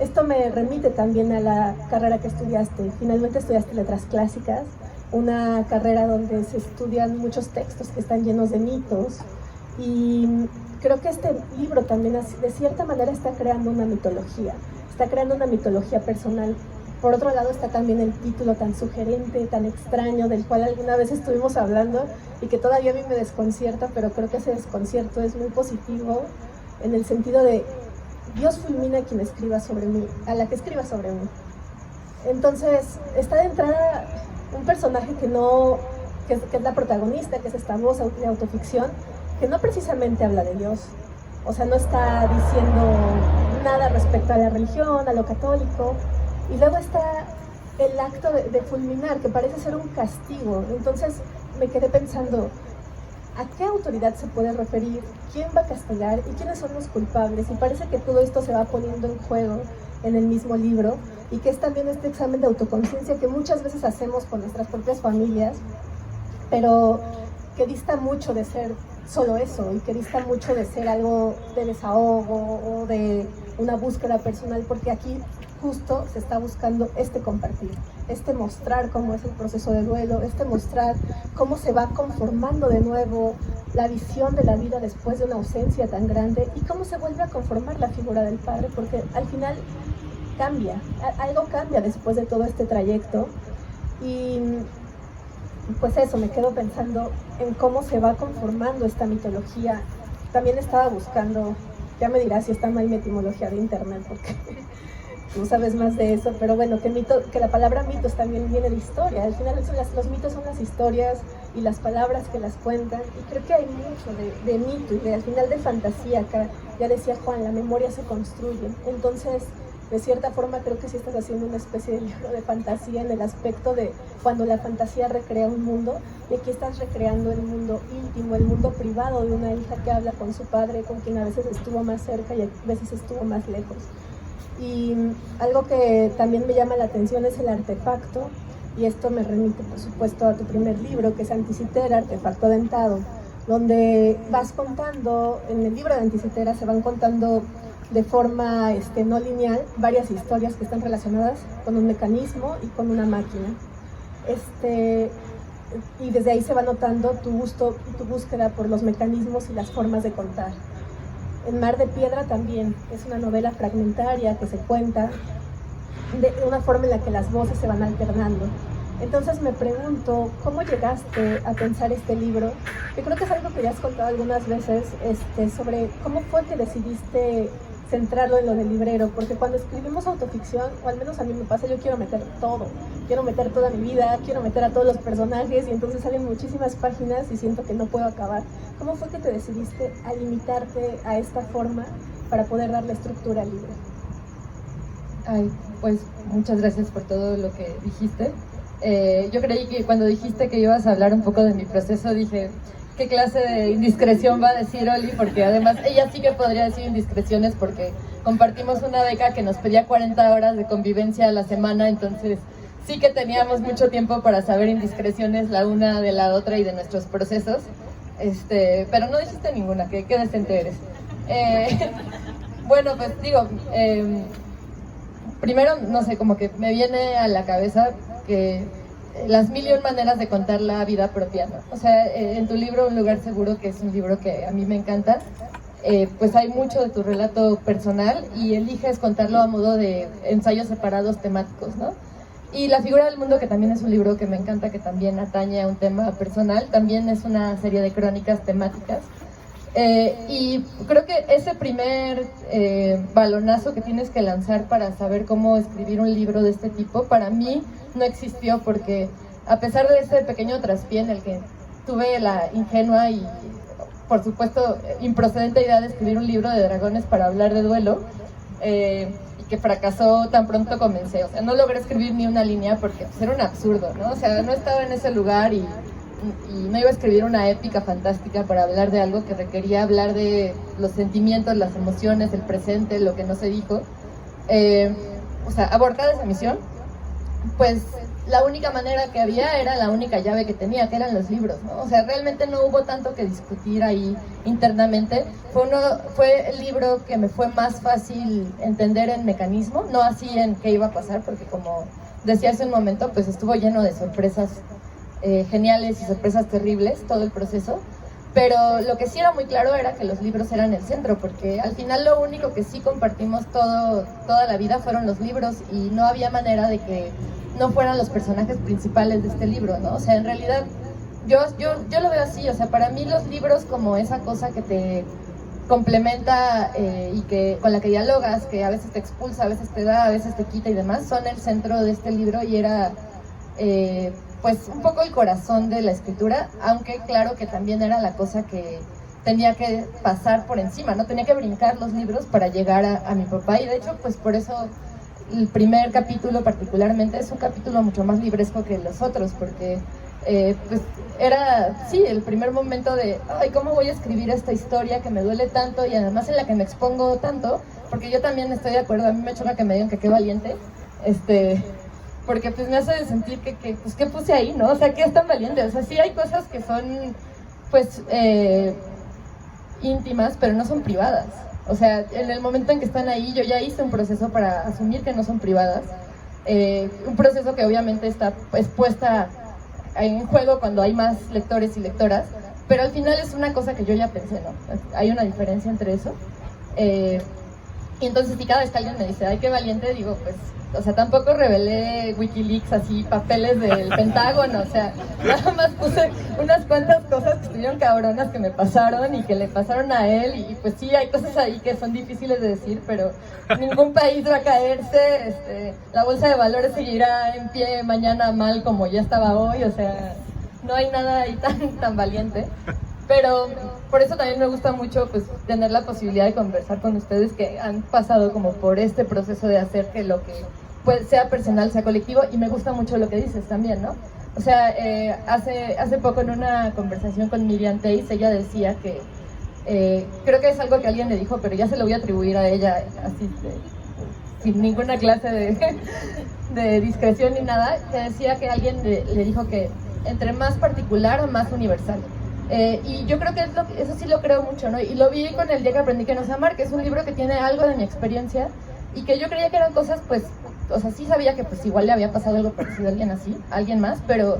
esto me remite también a la carrera que estudiaste. Finalmente estudiaste letras clásicas, una carrera donde se estudian muchos textos que están llenos de mitos. Y creo que este libro también de cierta manera está creando una mitología personal. Por otro lado está también el título tan sugerente, tan extraño, del cual alguna vez estuvimos hablando y que todavía a mí me desconcierta, pero creo que ese desconcierto es muy positivo en el sentido de Dios fulmina a quien escriba sobre mí, a la que escriba sobre mí. Entonces está de entrada un personaje que no que es la protagonista, que es esta voz de autoficción, que no precisamente habla de Dios, o sea, no está diciendo nada respecto a la religión, a lo católico, y luego está el acto de fulminar, que parece ser un castigo. Entonces me quedé pensando, ¿a qué autoridad se puede referir? ¿Quién va a castigar? ¿Y quiénes son los culpables? Y parece que todo esto se va poniendo en juego en el mismo libro, y que es también este examen de autoconciencia que muchas veces hacemos con nuestras propias familias, pero que dista mucho de ser solo eso, y que dista mucho de ser algo de desahogo o de una búsqueda personal, porque aquí justo se está buscando compartir, mostrar cómo es el proceso de duelo, mostrar cómo se va conformando de nuevo la visión de la vida después de una ausencia tan grande, y cómo se vuelve a conformar la figura del padre, porque al final cambia, algo cambia después de todo este trayecto. Y pues eso, me quedo pensando en cómo se va conformando esta mitología. También estaba buscando, ya me dirás si está mal mi etimología de internet, porque tú sabes más de eso, pero bueno, que la palabra mitos también viene de historia. Al final los mitos son las historias y las palabras que las cuentan, y creo que hay mucho de mito y al final de fantasía. Acá ya decía Juan, la memoria se construye. Entonces, de cierta forma, creo que sí estás haciendo una especie de libro de fantasía, en el aspecto de cuando la fantasía recrea un mundo, y aquí estás recreando el mundo íntimo, el mundo privado de una hija que habla con su padre, con quien a veces estuvo más cerca y a veces estuvo más lejos. Y algo que también me llama la atención es el artefacto, y esto me remite, por supuesto, a tu primer libro, que es Anticitera, Artefacto Dentado, donde vas contando, en el libro de Anticitera se van contando de forma no lineal varias historias que están relacionadas con un mecanismo y con una máquina. Y desde ahí se va notando tu gusto y tu búsqueda por los mecanismos y las formas de contar. En Mar de Piedra también es una novela fragmentaria que se cuenta de una forma en la que las voces se van alternando. Entonces me pregunto, ¿cómo llegaste a pensar este libro? Yo creo que es algo que ya has contado algunas veces, sobre cómo fue que decidiste centrarlo en lo del librero, porque cuando escribimos autoficción, o al menos a mí me pasa, yo quiero meter todo, quiero meter toda mi vida, quiero meter a todos los personajes, y entonces salen muchísimas páginas y siento que no puedo acabar. ¿Cómo fue que te decidiste a limitarte a esta forma para poder darle estructura al libro? Ay, pues muchas gracias por todo lo que dijiste. Yo creí que cuando dijiste que ibas a hablar un poco de mi proceso, dije, ¿qué clase de indiscreción va a decir Oli? Porque además ella sí que podría decir indiscreciones, porque compartimos una beca que nos pedía 40 horas de convivencia a la semana, entonces sí que teníamos mucho tiempo para saber indiscreciones la una de la otra y de nuestros procesos. Pero no dijiste ninguna, qué decente eres. Bueno, pues digo, primero, no sé, como que me viene a la cabeza que las 1001 maneras de contar la vida propia, ¿no? O sea, en tu libro Un lugar seguro, que es un libro que a mí me encanta, pues hay mucho de tu relato personal y eliges contarlo a modo de ensayos separados temáticos, ¿no? Y La figura del mundo, que también es un libro que me encanta, que también atañe a un tema personal, también es una serie de crónicas temáticas. Y creo que ese primer balonazo que tienes que lanzar para saber cómo escribir un libro de este tipo, para mí no existió, porque a pesar de ese pequeño traspié en el que tuve la ingenua y, por supuesto, improcedente idea de escribir un libro de dragones para hablar de duelo, y que fracasó tan pronto comencé, o sea, no logré escribir ni una línea porque pues, era un absurdo, ¿no? O sea, no estaba en ese lugar y no iba a escribir una épica fantástica para hablar de algo que requería hablar de los sentimientos, las emociones, el presente, lo que no se dijo. O sea, abortada esa misión, pues la única manera que había era la única llave que tenía, que eran los libros, ¿no? O sea, realmente no hubo tanto que discutir ahí internamente. Fue el libro que me fue más fácil entender en mecanismo, no así en qué iba a pasar, porque como decía hace un momento, pues estuvo lleno de sorpresas geniales y sorpresas terribles todo el proceso, pero lo que sí era muy claro era que los libros eran el centro, porque al final lo único que sí compartimos toda la vida fueron los libros, y no había manera de que no fueran los personajes principales de este libro, ¿no? O sea, en realidad yo lo veo así, o sea, para mí los libros como esa cosa que te complementa y con la que dialogas, que a veces te expulsa, a veces te da, a veces te quita y demás, son el centro de este libro, y era pues un poco el corazón de la escritura, aunque claro que también era la cosa que tenía que pasar por encima, ¿no? Tenía que brincar los libros para llegar a mi papá, y de hecho pues por eso el primer capítulo particularmente es un capítulo mucho más libresco que los otros, porque pues era, sí, el primer momento de, ay, ¿cómo voy a escribir esta historia que me duele tanto y además en la que me expongo tanto? Porque yo también estoy de acuerdo, a mí me choca que me digan que qué valiente, porque pues me hace sentir que pues qué puse ahí, ¿no? O sea, que es tan valiente, o sea, sí hay cosas que son, pues, íntimas, pero no son privadas. O sea, en el momento en que están ahí, yo ya hice un proceso para asumir que no son privadas, un proceso que obviamente está puesta en juego cuando hay más lectores y lectoras, pero al final es una cosa que yo ya pensé, ¿no? Hay una diferencia entre eso. Y entonces, si cada vez que alguien me dice, ay, qué valiente, digo, pues, o sea, tampoco revelé Wikileaks así, papeles del Pentágono, o sea, nada más puse unas cuantas cosas que estuvieron cabronas que me pasaron y que le pasaron a él, y pues sí, hay cosas ahí que son difíciles de decir, pero ningún país va a caerse, la bolsa de valores seguirá en pie mañana mal como ya estaba hoy, o sea, no hay nada ahí tan valiente. Pero por eso también me gusta mucho pues tener la posibilidad de conversar con ustedes que han pasado como por este proceso de hacer que lo que pues, sea personal sea colectivo, y me gusta mucho lo que dices también, ¿no? O sea, hace poco en una conversación con Miriam Teis, ella decía que, creo que es algo que alguien le dijo, pero ya se lo voy a atribuir a ella así, sin ninguna clase de discreción ni nada, que decía que alguien le dijo que entre más particular, más universal. Y yo creo que eso sí lo creo mucho, ¿no? Y lo vi con El día que aprendí que no sé amar, que es un libro que tiene algo de mi experiencia y que yo creía que eran cosas, pues, o sea, sí sabía que pues igual le había pasado algo parecido a alguien así, a alguien más, pero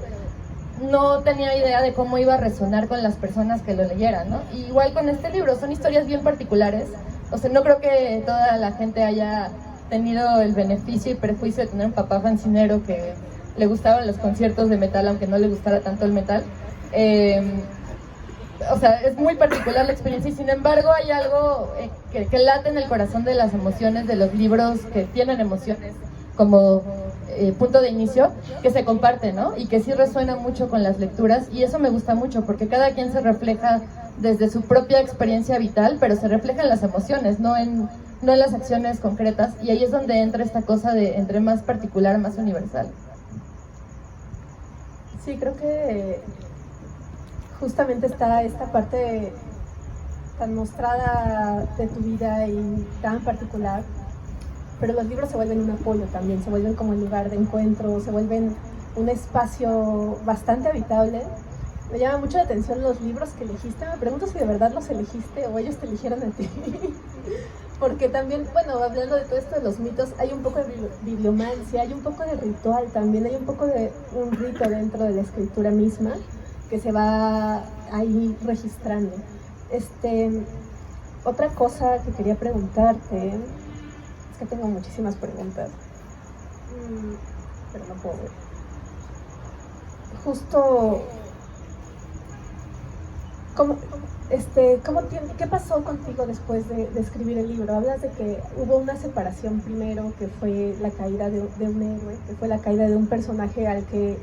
no tenía idea de cómo iba a resonar con las personas que lo leyeran, ¿no? Y igual con este libro, son historias bien particulares, o sea, no creo que toda la gente haya tenido el beneficio y perjuicio de tener un papá fancinero que le gustaban los conciertos de metal, aunque no le gustara tanto el metal. O sea, es muy particular la experiencia, y sin embargo hay algo que late en el corazón de las emociones de los libros que tienen emociones como punto de inicio, que se comparte, ¿no? Y que sí resuena mucho con las lecturas, y eso me gusta mucho porque cada quien se refleja desde su propia experiencia vital, pero se refleja en las emociones, no en las acciones concretas, y ahí es donde entra esta cosa de entre más particular, más universal. Sí, creo que justamente está esta parte tan mostrada de tu vida y tan particular, pero los libros se vuelven un apoyo también, se vuelven como el lugar de encuentro, se vuelven un espacio bastante habitable. Me llama mucho la atención los libros que elegiste, me pregunto si de verdad los elegiste o ellos te eligieron a ti. Porque también, bueno, hablando de todo esto de los mitos, hay un poco de bibliomancia, hay un poco de ritual también, hay un poco de un rito dentro de la escritura misma que se va ahí registrando. Otra cosa que quería preguntarte, es que tengo muchísimas preguntas, pero no puedo ver. Justo, ¿qué pasó contigo después de escribir el libro? Hablas de que hubo una separación primero, que fue la caída de un héroe, que fue la caída de un personaje al que,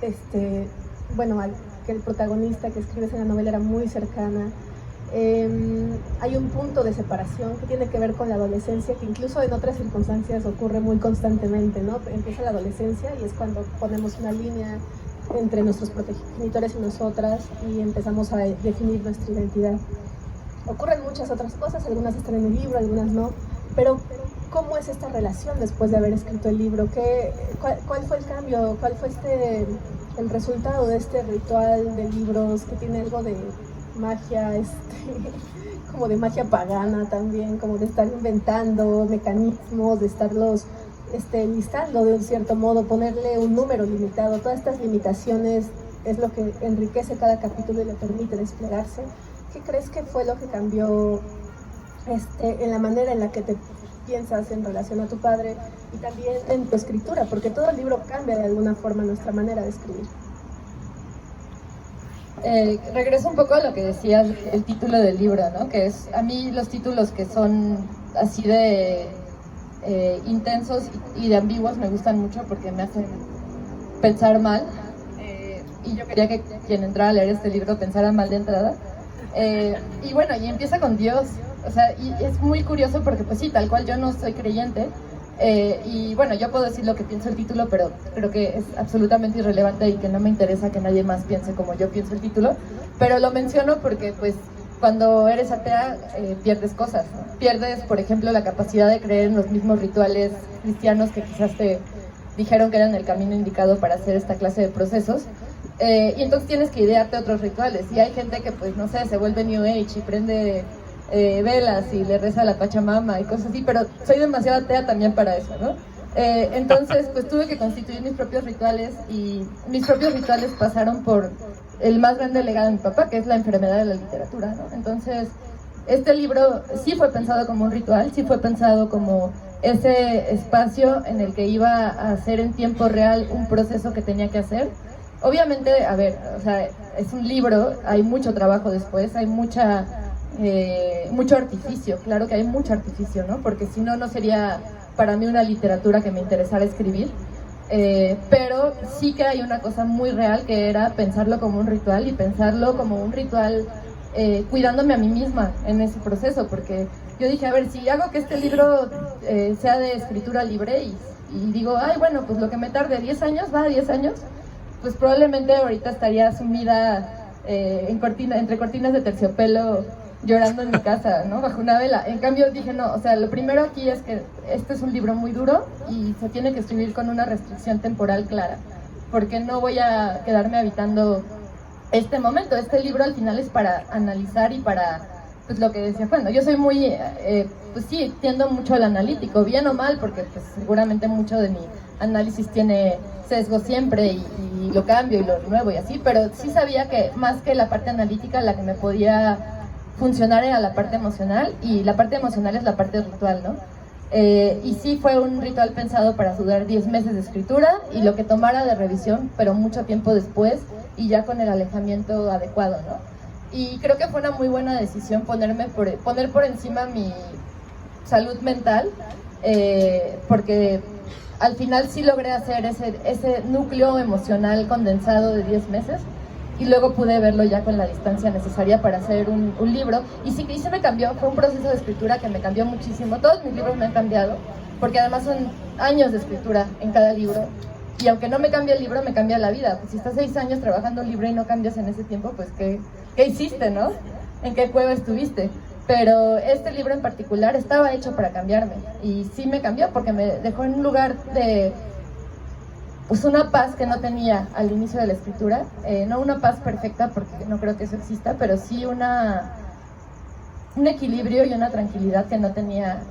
al que el protagonista que escribes en la novela era muy cercana. Hay un punto de separación que tiene que ver con la adolescencia, que incluso en otras circunstancias ocurre muy constantemente, ¿no? Empieza la adolescencia y es cuando ponemos una línea entre nuestros progenitores y nosotras y empezamos a definir nuestra identidad. Ocurren muchas otras cosas, algunas están en el libro, algunas no, pero ¿cómo es esta relación después de haber escrito el libro? ¿Cuál fue el cambio? ¿Cuál fue el resultado de este ritual de libros que tiene algo de magia, como de magia pagana también, como de estar inventando mecanismos, de estarlos listando de un cierto modo, ponerle un número limitado? Todas estas limitaciones es lo que enriquece cada capítulo y le permite desplegarse. ¿Qué crees que fue lo que cambió en la manera en la que te piensas en relación a tu padre y también en tu escritura? Porque todo el libro cambia de alguna forma nuestra manera de escribir. Regreso un poco a lo que decías, el título del libro, ¿no? Que es, a mí los títulos que son así de intensos y de ambiguos me gustan mucho porque me hacen pensar mal. y yo quería que quien entrara a leer este libro pensara mal de entrada. Y bueno, y empieza con Dios, o sea, y es muy curioso porque pues sí, tal cual yo no soy creyente, y bueno, yo puedo decir lo que pienso el título, pero creo que es absolutamente irrelevante y que no me interesa que nadie más piense como yo pienso el título, pero lo menciono porque pues cuando eres atea pierdes cosas, ¿no? Pierdes, por ejemplo, la capacidad de creer en los mismos rituales cristianos que quizás te dijeron que eran el camino indicado para hacer esta clase de procesos, y entonces tienes que idearte otros rituales, y hay gente que pues no sé, se vuelve New Age y prende velas y le reza a la Pachamama y cosas así, pero soy demasiado atea también para eso, ¿no? Entonces pues tuve que constituir mis propios rituales, y mis propios rituales pasaron por el más grande legado de mi papá, que es la enfermedad de la literatura, ¿no? Entonces este libro sí fue pensado como un ritual, sí fue pensado como ese espacio en el que iba a hacer en tiempo real un proceso que tenía que hacer. Obviamente, a ver, o sea, es un libro, hay mucho trabajo después, hay mucho artificio, claro que hay mucho artificio, ¿no? Porque si no, no sería para mí una literatura que me interesara escribir, pero sí que hay una cosa muy real que era pensarlo como un ritual, y pensarlo como un ritual cuidándome a mí misma en ese proceso, porque yo dije, a ver, si hago que este libro sea de escritura libre y digo, ay, bueno, pues lo que me tarde 10 años, va a 10 años, pues probablemente ahorita estaría sumida entre cortinas de terciopelo, llorando en mi casa, ¿no? Bajo una vela. En cambio dije, no, o sea, lo primero aquí es que este es un libro muy duro y se tiene que escribir con una restricción temporal clara, porque no voy a quedarme habitando este momento. Este libro al final es para analizar y para, pues lo que decía Juan, ¿no? Yo soy muy, pues sí, tiendo mucho al analítico, bien o mal, porque pues seguramente mucho de mi análisis tiene sesgo siempre y lo cambio y lo renuevo y así, pero sí sabía que más que la parte analítica, la que me podía funcionar era la parte emocional, y la parte emocional es la parte ritual, ¿no? Y sí fue un ritual pensado para durar 10 meses de escritura y lo que tomara de revisión, pero mucho tiempo después y ya con el alejamiento adecuado, ¿no? Y creo que fue una muy buena decisión poner por encima mi salud mental, porque al final sí logré hacer ese núcleo emocional condensado de 10 meses, y luego pude verlo ya con la distancia necesaria para hacer un libro. Y sí, se me cambió, fue un proceso de escritura que me cambió muchísimo. Todos mis libros me han cambiado, porque además son años de escritura en cada libro, y aunque no me cambie el libro, me cambia la vida. Pues si estás 6 años trabajando un libro y no cambias en ese tiempo, pues ¿qué hiciste, no? ¿En qué cueva estuviste? Pero este libro en particular estaba hecho para cambiarme, y sí me cambió porque me dejó en un lugar de pues una paz que no tenía al inicio de la escritura, no una paz perfecta porque no creo que eso exista, pero sí un equilibrio y una tranquilidad que no tenía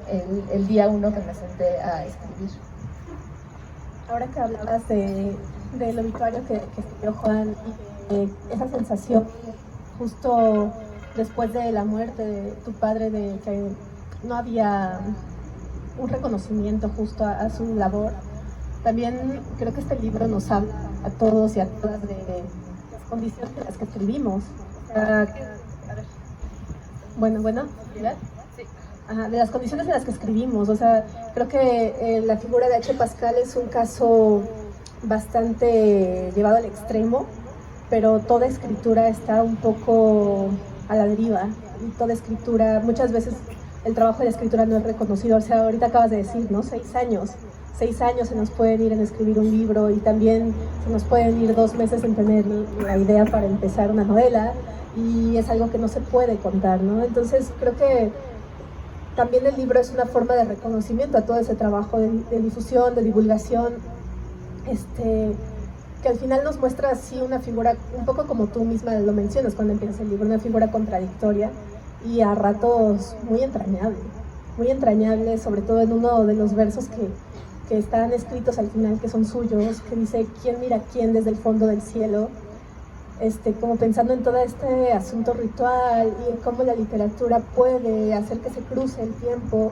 el día uno que me senté a escribir. Ahora que hablabas del obituario que escribió Juan y de esa sensación justo después de la muerte de tu padre, de que no había un reconocimiento justo a su labor, también creo que este libro nos habla a todos y a todas de las condiciones en las que escribimos. O sea, bueno, ¿ya? Sí. Ajá, de las condiciones en las que escribimos. O sea, creo que la figura de H. Pascal es un caso bastante llevado al extremo, pero toda escritura está un poco a la deriva, y toda escritura, muchas veces el trabajo de la escritura no es reconocido. O sea, ahorita acabas de decir, ¿no? 6 años se nos pueden ir en escribir un libro, y también se nos pueden ir 2 meses en tener la idea para empezar una novela, y es algo que no se puede contar, ¿no? Entonces creo que también el libro es una forma de reconocimiento a todo ese trabajo de difusión, de divulgación, que al final nos muestra así una figura, un poco como tú misma lo mencionas cuando empiezas el libro, una figura contradictoria y a ratos muy entrañable, sobre todo en uno de los versos que están escritos al final, que son suyos, que dice: ¿quién mira a quién desde el fondo del cielo? Como pensando en todo este asunto ritual y en cómo la literatura puede hacer que se cruce el tiempo.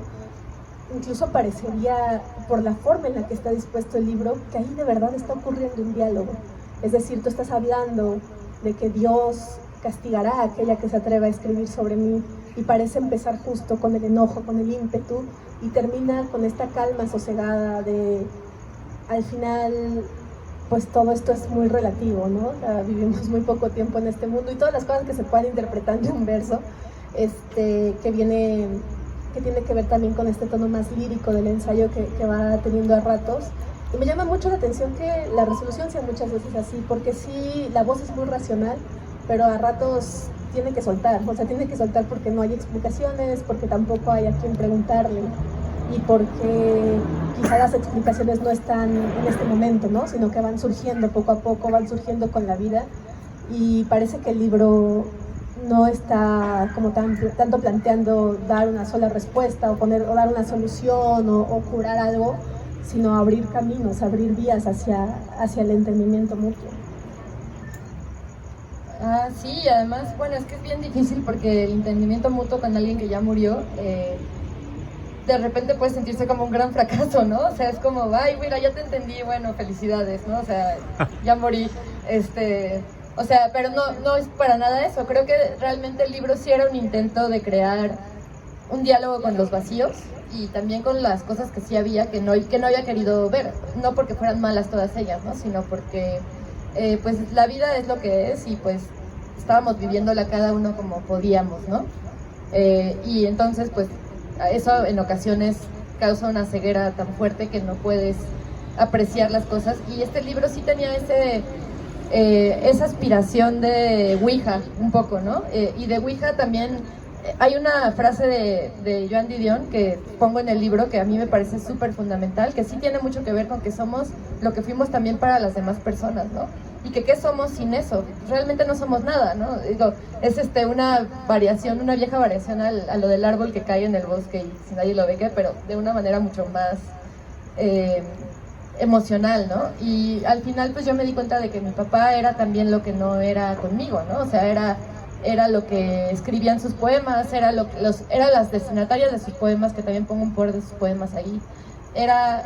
Incluso parecería, por la forma en la que está dispuesto el libro, que ahí de verdad está ocurriendo un diálogo. Es decir, tú estás hablando de que Dios castigará a aquella que se atreva a escribir sobre mí, y parece empezar justo con el enojo, con el ímpetu, y termina con esta calma sosegada de, al final, pues todo esto es muy relativo, ¿no? O sea, vivimos muy poco tiempo en este mundo y todas las cosas que se puedan interpretar de un verso, que tiene que ver también con este tono más lírico del ensayo que va teniendo a ratos. Y me llama mucho la atención que la resolución sea muchas veces así, porque sí, la voz es muy racional, pero a ratos tiene que soltar, o sea, tiene que soltar porque no hay explicaciones, porque tampoco hay a quien preguntarle, y porque quizá las explicaciones no están en este momento, ¿no? Sino que van surgiendo poco a poco, van surgiendo con la vida, y parece que el libro no está como tanto planteando dar una sola respuesta o dar una solución o curar algo, sino abrir caminos, abrir vías hacia el entendimiento mutuo. Ah, sí, además, bueno, es que es bien difícil porque el entendimiento mutuo con alguien que ya murió, de repente puede sentirse como un gran fracaso, ¿no? O sea, es como, ay, mira, ya te entendí, bueno, felicidades, ¿no? O sea, ya morí, o sea, pero no es para nada eso. Creo que realmente el libro sí era un intento de crear un diálogo con los vacíos y también con las cosas que sí había que no había querido ver, no porque fueran malas todas ellas, ¿no? Sino porque pues la vida es lo que es y pues estábamos viviéndola cada uno como podíamos, ¿no? Y entonces pues eso en ocasiones causa una ceguera tan fuerte que no puedes apreciar las cosas, y este libro sí tenía esa aspiración de Ouija un poco, ¿no? Y de Ouija también hay una frase de Joan Didion que pongo en el libro que a mí me parece súper fundamental, que sí tiene mucho que ver con que somos lo que fuimos también para las demás personas, ¿no? Y que qué somos sin eso, realmente no somos nada, ¿no? Digo, es una variación, una vieja variación a lo del árbol que cae en el bosque y si nadie lo ve, pero de una manera mucho más emocional, ¿no? Y al final pues yo me di cuenta de que mi papá era también lo que no era conmigo, ¿no? O sea, era lo que escribían sus poemas, era las destinatarias de sus poemas, que también pongo un por de sus poemas ahí, era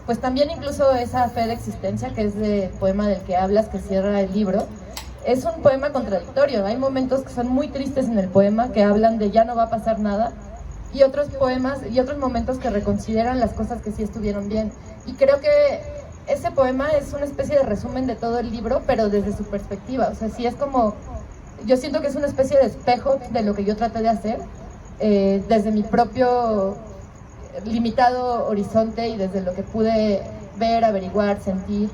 pues también incluso esa fe de existencia, que es el poema del que hablas, que cierra el libro. Es un poema contradictorio, hay momentos que son muy tristes en el poema, que hablan de ya no va a pasar nada, y otros poemas y otros momentos que reconsideran las cosas que sí estuvieron bien. Y creo que ese poema es una especie de resumen de todo el libro, pero desde su perspectiva. O sea, sí es como, yo siento que es una especie de espejo de lo que yo traté de hacer, desde mi propio limitado horizonte y desde lo que pude ver, averiguar, sentir,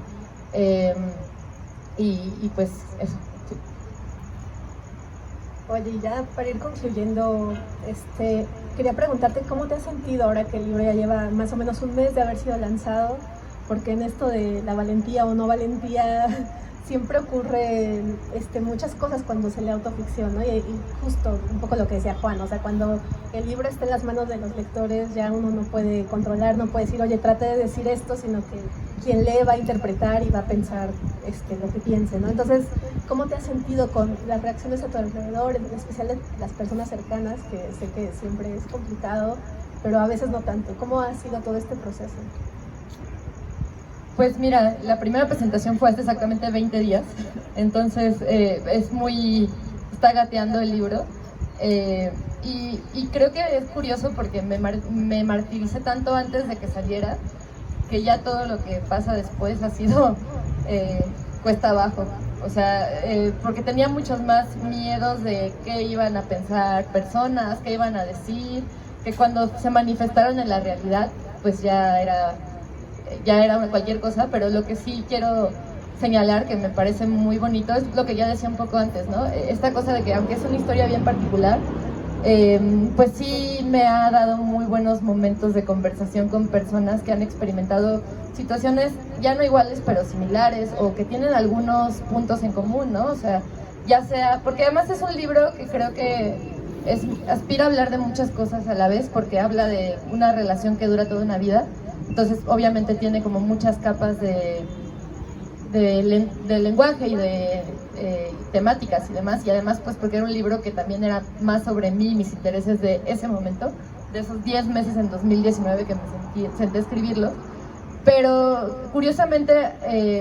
y pues eso. Sí. Oye, y ya para ir concluyendo, quería preguntarte cómo te has sentido ahora que el libro ya lleva más o menos un mes de haber sido lanzado, porque en esto de la valentía o no valentía siempre ocurren muchas cosas cuando se lee autoficción, ¿no? Y justo un poco lo que decía Juan, o sea, cuando el libro está en las manos de los lectores ya uno no puede controlar, no puede decir, oye, trate de decir esto, sino que quien lee va a interpretar y va a pensar lo que piense, ¿no? Entonces, ¿cómo te has sentido con las reacciones a tu alrededor, en especial de las personas cercanas, que sé que siempre es complicado, pero a veces no tanto? ¿Cómo ha sido todo este proceso? Pues mira, la primera presentación fue hace exactamente 20 días, entonces está gateando el libro, y creo que es curioso porque me martiricé tanto antes de que saliera, que ya todo lo que pasa después ha sido cuesta abajo. O sea, porque tenía muchos más miedos de qué iban a pensar personas, qué iban a decir, que cuando se manifestaron en la realidad, pues ya era cualquier cosa. Pero lo que sí quiero señalar, que me parece muy bonito, es lo que ya decía un poco antes, ¿no? Esta cosa de que aunque es una historia bien particular, pues sí me ha dado muy buenos momentos de conversación con personas que han experimentado situaciones ya no iguales pero similares, o que tienen algunos puntos en común, ¿no? O sea, ya sea, porque además es un libro que creo que aspira a hablar de muchas cosas a la vez, porque habla de una relación que dura toda una vida. Entonces obviamente tiene como muchas capas de lenguaje y de temáticas y demás, y además pues porque era un libro que también era más sobre mí y mis intereses de ese momento, de esos 10 meses en 2019 que me senté a escribirlo. Pero curiosamente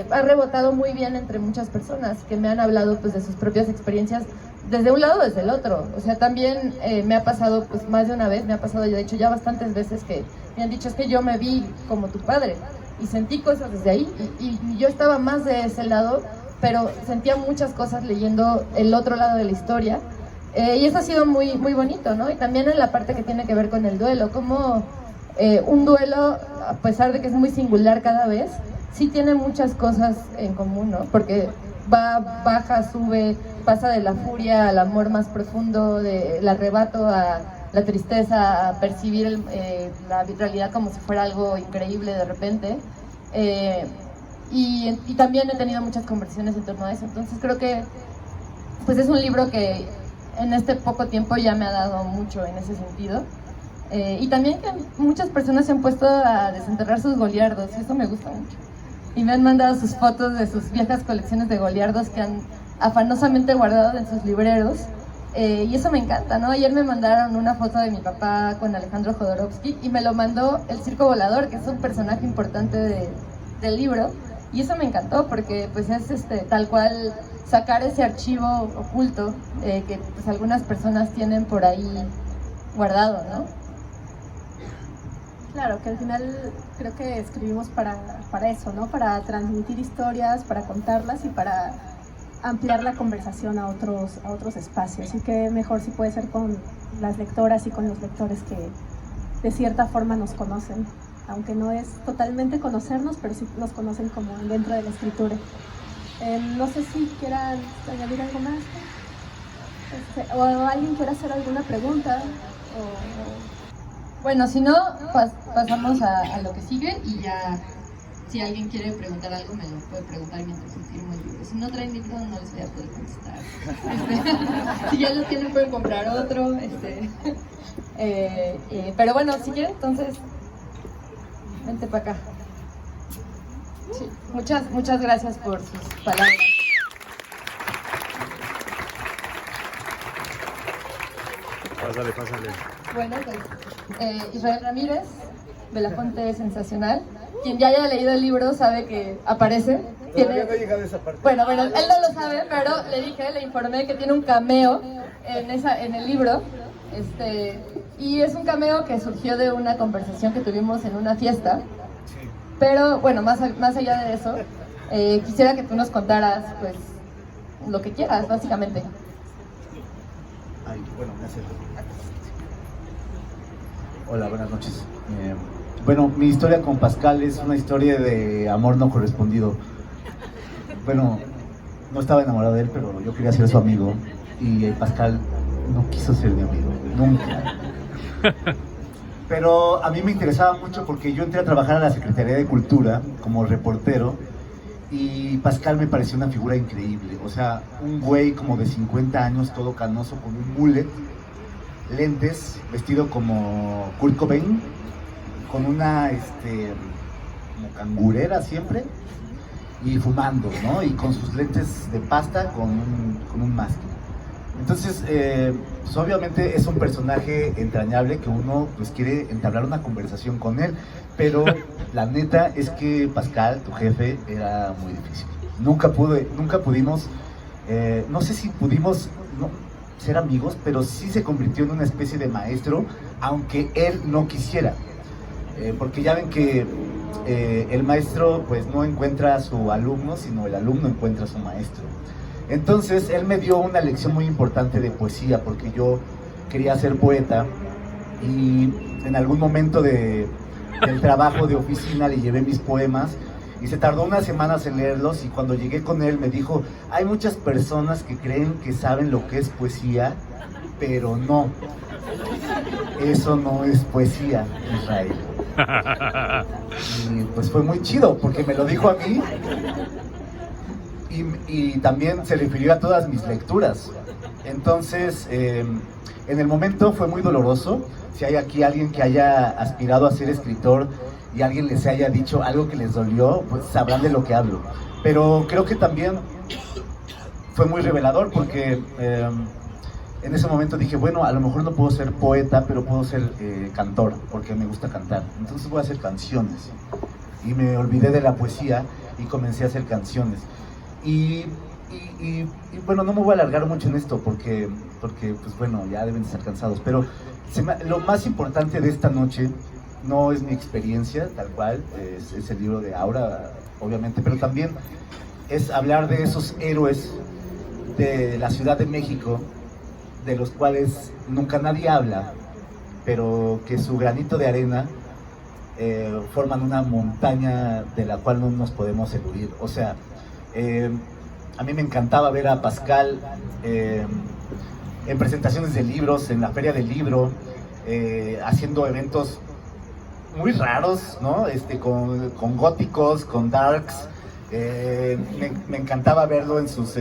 ha rebotado muy bien entre muchas personas que me han hablado pues de sus propias experiencias, desde un lado o desde el otro. O sea, también me ha pasado pues más de una vez, me ha pasado de hecho ya bastantes veces, que me han dicho, es que yo me vi como tu padre. y sentí cosas desde ahí, y yo estaba más de ese lado, pero sentía muchas cosas leyendo el otro lado de la historia, y eso ha sido muy, muy bonito, ¿no? Y también en la parte que tiene que ver con el duelo, como un duelo, a pesar de que es muy singular cada vez, sí tiene muchas cosas en común, ¿no? Porque baja, sube, pasa de la furia al amor más profundo, del arrebato a la tristeza, a percibir la realidad como si fuera algo increíble de repente. Y también he tenido muchas conversaciones en torno a eso. Entonces creo que pues es un libro que en este poco tiempo ya me ha dado mucho en ese sentido. Y también que muchas personas se han puesto a desenterrar sus goliardos, y eso me gusta mucho. Y me han mandado sus fotos de sus viejas colecciones de goliardos que han afanosamente guardado en sus libreros. Y eso me encanta, ¿no? Ayer me mandaron una foto de mi papá con Alejandro Jodorowsky y me lo mandó el Circo Volador, que es un personaje importante del libro. Y eso me encantó porque pues es tal cual sacar ese archivo oculto que pues algunas personas tienen por ahí guardado, ¿no? Claro, que al final creo que escribimos para eso, ¿no? Para transmitir historias, para contarlas y para ampliar la conversación a otros espacios. Y que mejor si puede ser con las lectoras y con los lectores que de cierta forma nos conocen, aunque no es totalmente conocernos, pero sí nos conocen como dentro de la escritura. No sé si quieran añadir algo más, o alguien quiera hacer alguna pregunta. Bueno, si no, pasamos a lo que sigue y ya, si alguien quiere preguntar algo, me lo puede preguntar mientras yo firmo el libro. Si no traen libro, no les voy a poder contestar. Si ya lo tienen, pueden comprar otro. Pero bueno, si quieren, entonces, vente para acá. Sí, muchas gracias por sus palabras. Pásale. Bueno, pues Israel Ramírez, Belafonte Sensacional. Quien ya haya leído el libro sabe que aparece. Todavía no he llegado a esa parte. Bueno, él no lo sabe, pero le informé que tiene un cameo en el libro. Y es un cameo que surgió de una conversación que tuvimos en una fiesta. Pero bueno, más allá de eso, quisiera que tú nos contaras pues lo que quieras, básicamente. Ay, bueno, me acerco. Hola, buenas noches. Bueno, mi historia con Pascal es una historia de amor no correspondido. Bueno, no estaba enamorado de él, pero yo quería ser su amigo. Y Pascal no quiso ser mi amigo, nunca. Pero a mí me interesaba mucho porque yo entré a trabajar a la Secretaría de Cultura como reportero. Y Pascal me pareció una figura increíble. O sea, un güey como de 50 años, todo canoso, con un mullet, lentes, vestido como Kurt Cobain, con una como cangurera siempre, y fumando, ¿no? Y con sus lentes de pasta con un mástil. Entonces, pues obviamente es un personaje entrañable que uno pues quiere entablar una conversación con él, pero la neta es que Pascal, tu jefe, era muy difícil. Nunca pudimos, no sé si pudimos ser amigos, pero sí se convirtió en una especie de maestro, aunque él no quisiera. Porque ya ven que el maestro pues no encuentra a su alumno, sino el alumno encuentra a su maestro. Entonces él me dio una lección muy importante de poesía, porque yo quería ser poeta y en algún momento del trabajo de oficina le llevé mis poemas y se tardó unas semanas en leerlos, y cuando llegué con él me dijo: hay muchas personas que creen que saben lo que es poesía, pero no, eso no es poesía, Israel. Y pues fue muy chido porque me lo dijo a mí. Y también se refirió a todas mis lecturas. Entonces, en el momento fue muy doloroso. Si hay aquí alguien que haya aspirado a ser escritor y alguien les haya dicho algo que les dolió, pues sabrán de lo que hablo. Pero creo que también fue muy revelador porque en ese momento dije, bueno, a lo mejor no puedo ser poeta, pero puedo ser cantor, porque me gusta cantar. Entonces voy a hacer canciones. Y me olvidé de la poesía y comencé a hacer canciones. Y bueno, no me voy a alargar mucho en esto porque pues bueno, ya deben estar cansados, pero lo más importante de esta noche no es mi experiencia tal cual, es el libro de Aura, obviamente, pero también es hablar de esos héroes de la Ciudad de México, de los cuales nunca nadie habla, pero que su granito de arena forman una montaña de la cual no nos podemos eludir. O sea, a mí me encantaba ver a Pascal en presentaciones de libros, en la Feria del Libro, haciendo eventos muy raros, ¿no? Con góticos, con darks. Me encantaba verlo en sus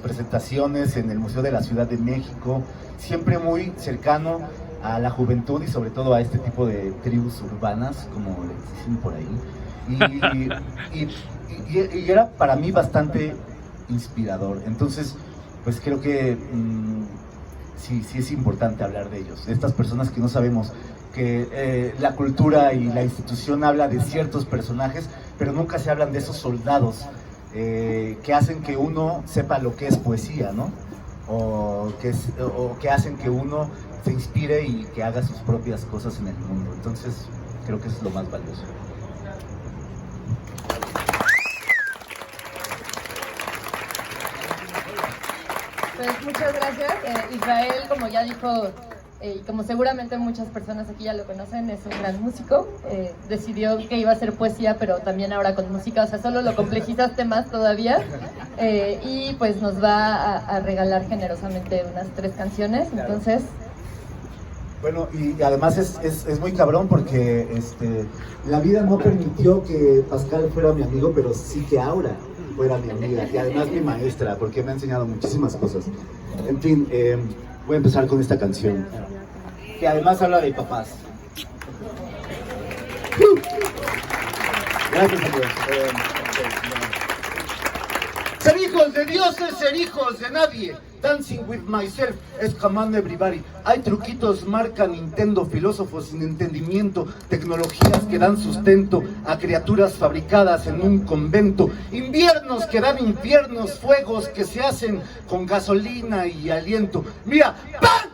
presentaciones en el Museo de la Ciudad de México, siempre muy cercano a la juventud y sobre todo a este tipo de tribus urbanas, como le dicen por ahí. Y era para mí bastante inspirador. Entonces, pues creo que sí es importante hablar de ellos, de estas personas que no sabemos, que la cultura y la institución habla de ciertos personajes, pero nunca se hablan de esos soldados que hacen que uno sepa lo que es poesía, ¿no? O que hacen que uno se inspire y que haga sus propias cosas en el mundo. Entonces, creo que eso es lo más valioso. Pues muchas gracias. Israel, como ya dijo, y como seguramente muchas personas aquí ya lo conocen, es un gran músico. Decidió que iba a hacer poesía, pero también ahora con música, o sea, solo lo complejizaste más todavía. Y pues nos va a regalar generosamente unas 3 canciones, entonces... Bueno, y además es muy cabrón porque la vida no permitió que Pascal fuera mi amigo, pero sí que Aura fuera mi amiga y además mi maestra, porque me ha enseñado muchísimas cosas. En fin, voy a empezar con esta canción, que además habla de papás. Gracias a Dios. Ser hijos de Dios es ser hijos de nadie. Dancing with myself es command everybody. Hay truquitos, marca Nintendo, filósofos sin entendimiento, tecnologías que dan sustento a criaturas fabricadas en un convento, inviernos que dan infiernos, fuegos que se hacen con gasolina y aliento. Mira, ¡pam!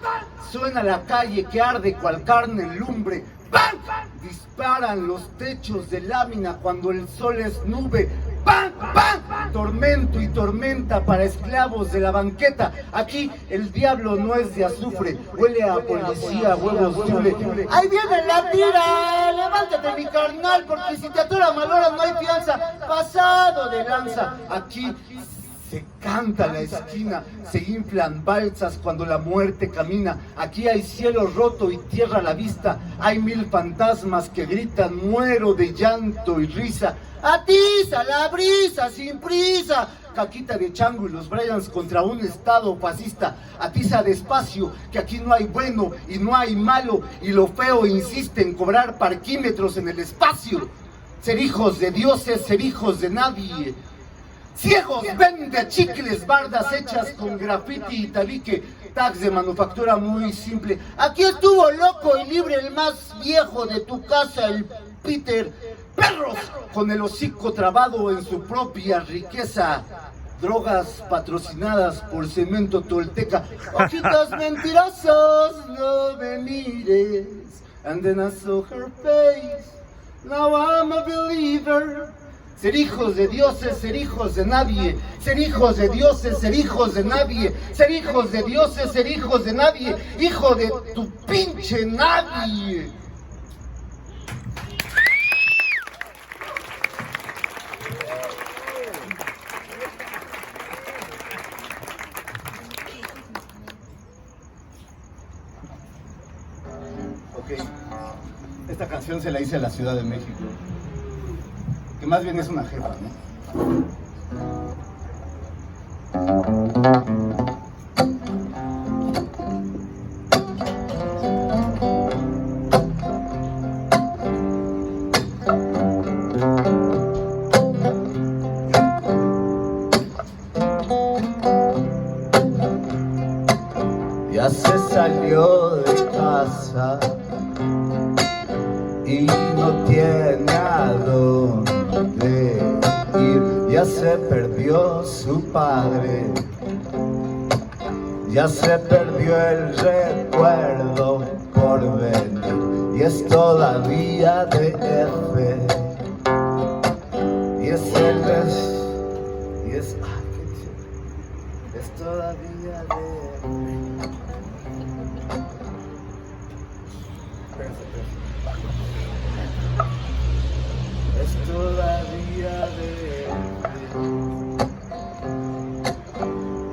Suena la calle que arde cual carne en lumbre. ¡Pam! Disparan los techos de lámina cuando el sol es nube. ¡Pam! ¡Pam! Tormento y tormenta para esclavos de la banqueta. Aquí el diablo no es de azufre, huele a policía, huevos doble. ¡Ahí viene la tira! ¡Levántate, mi carnal! Porque si te atora malora no hay fianza. Pasado de lanza. Aquí se canta la esquina, se inflan balsas cuando la muerte camina. Aquí hay cielo roto y tierra a la vista. Hay 1000 fantasmas que gritan, muero de llanto y risa. Atiza la brisa sin prisa. Caquita de chango y los Bryans contra un estado fascista. Atiza despacio, que aquí no hay bueno y no hay malo. Y lo feo insiste en cobrar parquímetros en el espacio. Ser hijos de dioses, ser hijos de nadie. Ciegos vende chicles, bardas hechas con grafiti y tabique, tags de manufactura muy simple. Aquí estuvo loco y libre el más viejo de tu casa, el Peter. Perros con el hocico trabado en su propia riqueza. Drogas patrocinadas por Cemento Tolteca. Ojitos mentirosos, no me mires. And then I saw her face. Now I'm a believer. Ser hijos de dioses, ser hijos de nadie. Ser hijos de dioses, ser hijos de nadie. Ser hijos de dioses, ser hijos de nadie. Hijo de tu pinche nadie. Ok, esta canción se la hice a la Ciudad de México, que más bien es una jefa, ¿no? Ya se salió de casa y no tiene a dónde ir. Ya se perdió su padre, ya se perdió el recuerdo por venir. y es todavía de F. Y es el y es todavía de es todavía de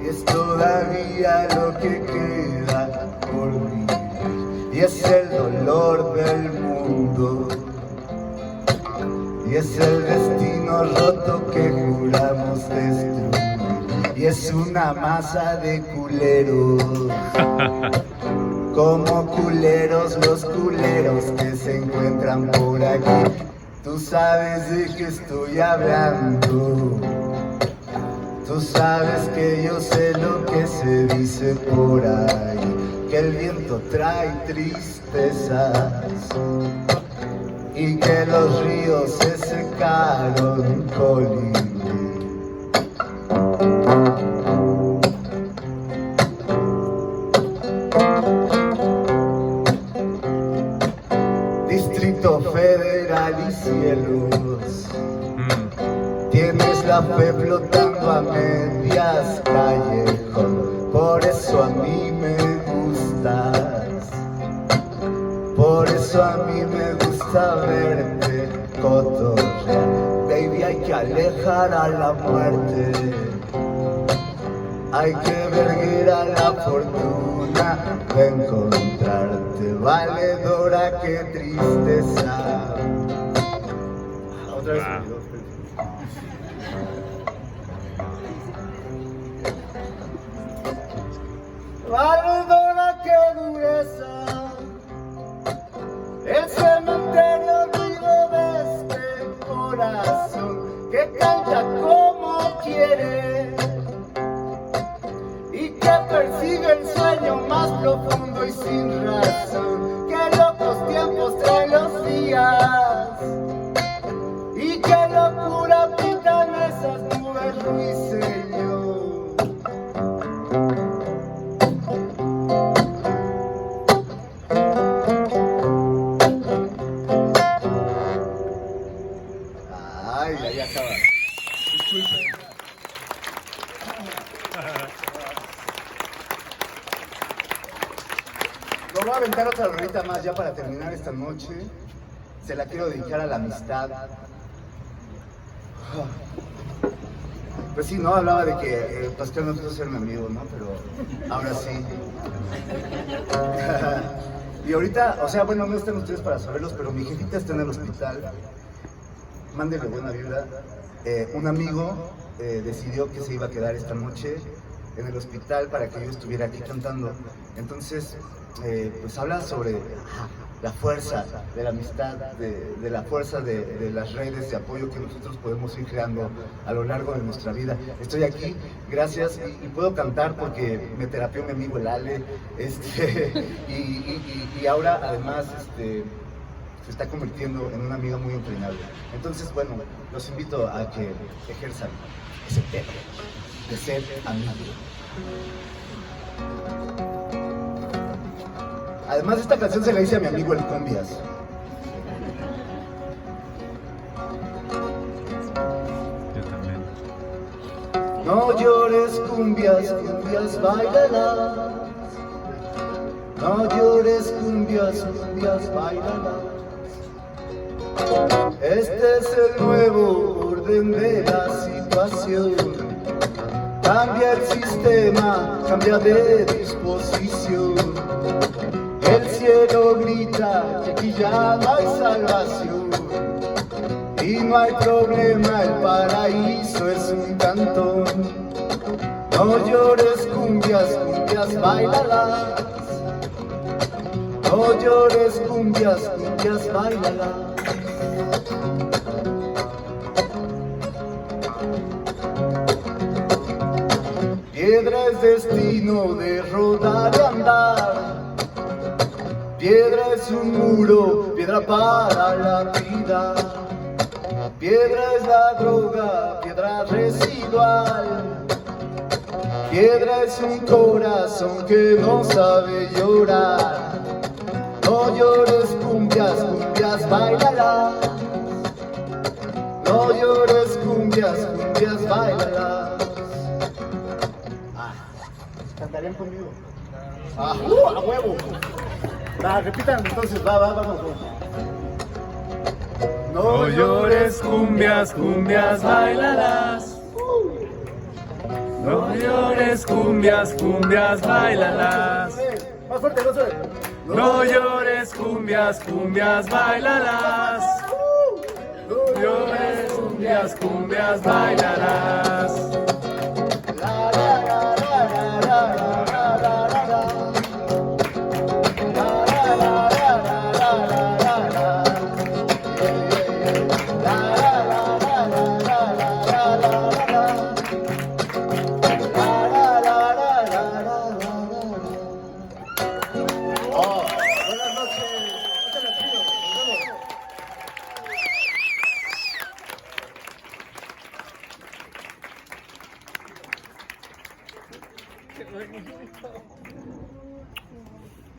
y es todavía lo que queda por vivir y es el dolor del mundo y es el destino roto que juramos destruir y es una masa de culeros como culeros los culeros que se encuentran por aquí. Tú sabes de qué estoy hablando. Tú sabes que yo sé lo que se dice por ahí, que el viento trae tristezas y que los ríos se secaron colibrí. Distrito Federal y cielos, tienes la fe flotando a medias callejón, por eso a mí me gustas, por eso a mí me gusta verte cotorrear. Baby, hay que alejar a la muerte, hay que verguer a la fortuna de encontrarte, valedora, qué tristeza. Otra vez. Valedora, qué dureza, el cementerio ruido de este corazón que canta como quiere y que persigue el sueño más profundo y sin razón. Que locos tiempos traen los días y qué locura pintan esas nubes ruiseñor. Ay, ahí acaba. Disculpen. Lo voy a aventar otra rolita más ya para terminar esta noche. Se la quiero dedicar a la amistad. Pues sí, no, hablaba de que Pascal no quiso ser mi amigo, ¿no? Pero ahora sí. Y ahorita, o sea, bueno, no están ustedes para saberlos, pero mi jefita está en el hospital. Mándenle buena vibra. Un amigo decidió que se iba a quedar esta noche en el hospital para que yo estuviera aquí cantando. Entonces, pues habla sobre la fuerza de la amistad, de la fuerza de las redes de apoyo que nosotros podemos ir creando a lo largo de nuestra vida. Estoy aquí, gracias, y puedo cantar porque me terapió mi amigo el Ale, y ahora además se está convirtiendo en una amiga muy entrenable. Entonces, bueno, los invito a que ejerzan ese tema de ser amigo. Además, esta canción se la hice a mi amigo el Cumbias. Yo también. No llores, cumbias, cumbias, bailalas. No llores, cumbias, cumbias, bailalas. Este es el nuevo orden de la situación. Cambia el sistema, cambia de disposición. El cielo grita que aquí ya no hay salvación. Y no hay problema, el paraíso es un cantón. No llores, cumbias, cumbias, bailalas. No llores, cumbias, cumbias, bailalas. Piedra es destino de rodar y andar. Piedra es un muro, piedra para la vida. Piedra es la droga, piedra residual. Piedra es un corazón que no sabe llorar. No No llores cumbias, cumbias bailarás. No llores cumbias, cumbias bailarás. ¿Cantarían conmigo? ¡A huevo! Repitan entonces, vamos. No llores cumbias, cumbias bailarás. No llores cumbias, cumbias bailarás. Más fuerte, más fuerte. No llores cumbias, cumbias bailarás. No llores cumbias, cumbias bailarás. Buenas noches. Muchas gracias.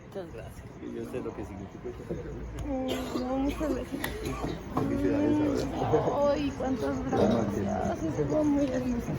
Muchas gracias. Yo sé lo que significa No, muchas gracias. felicidades ahora. Ay, cuántas gracias. Estuvo muy hermoso.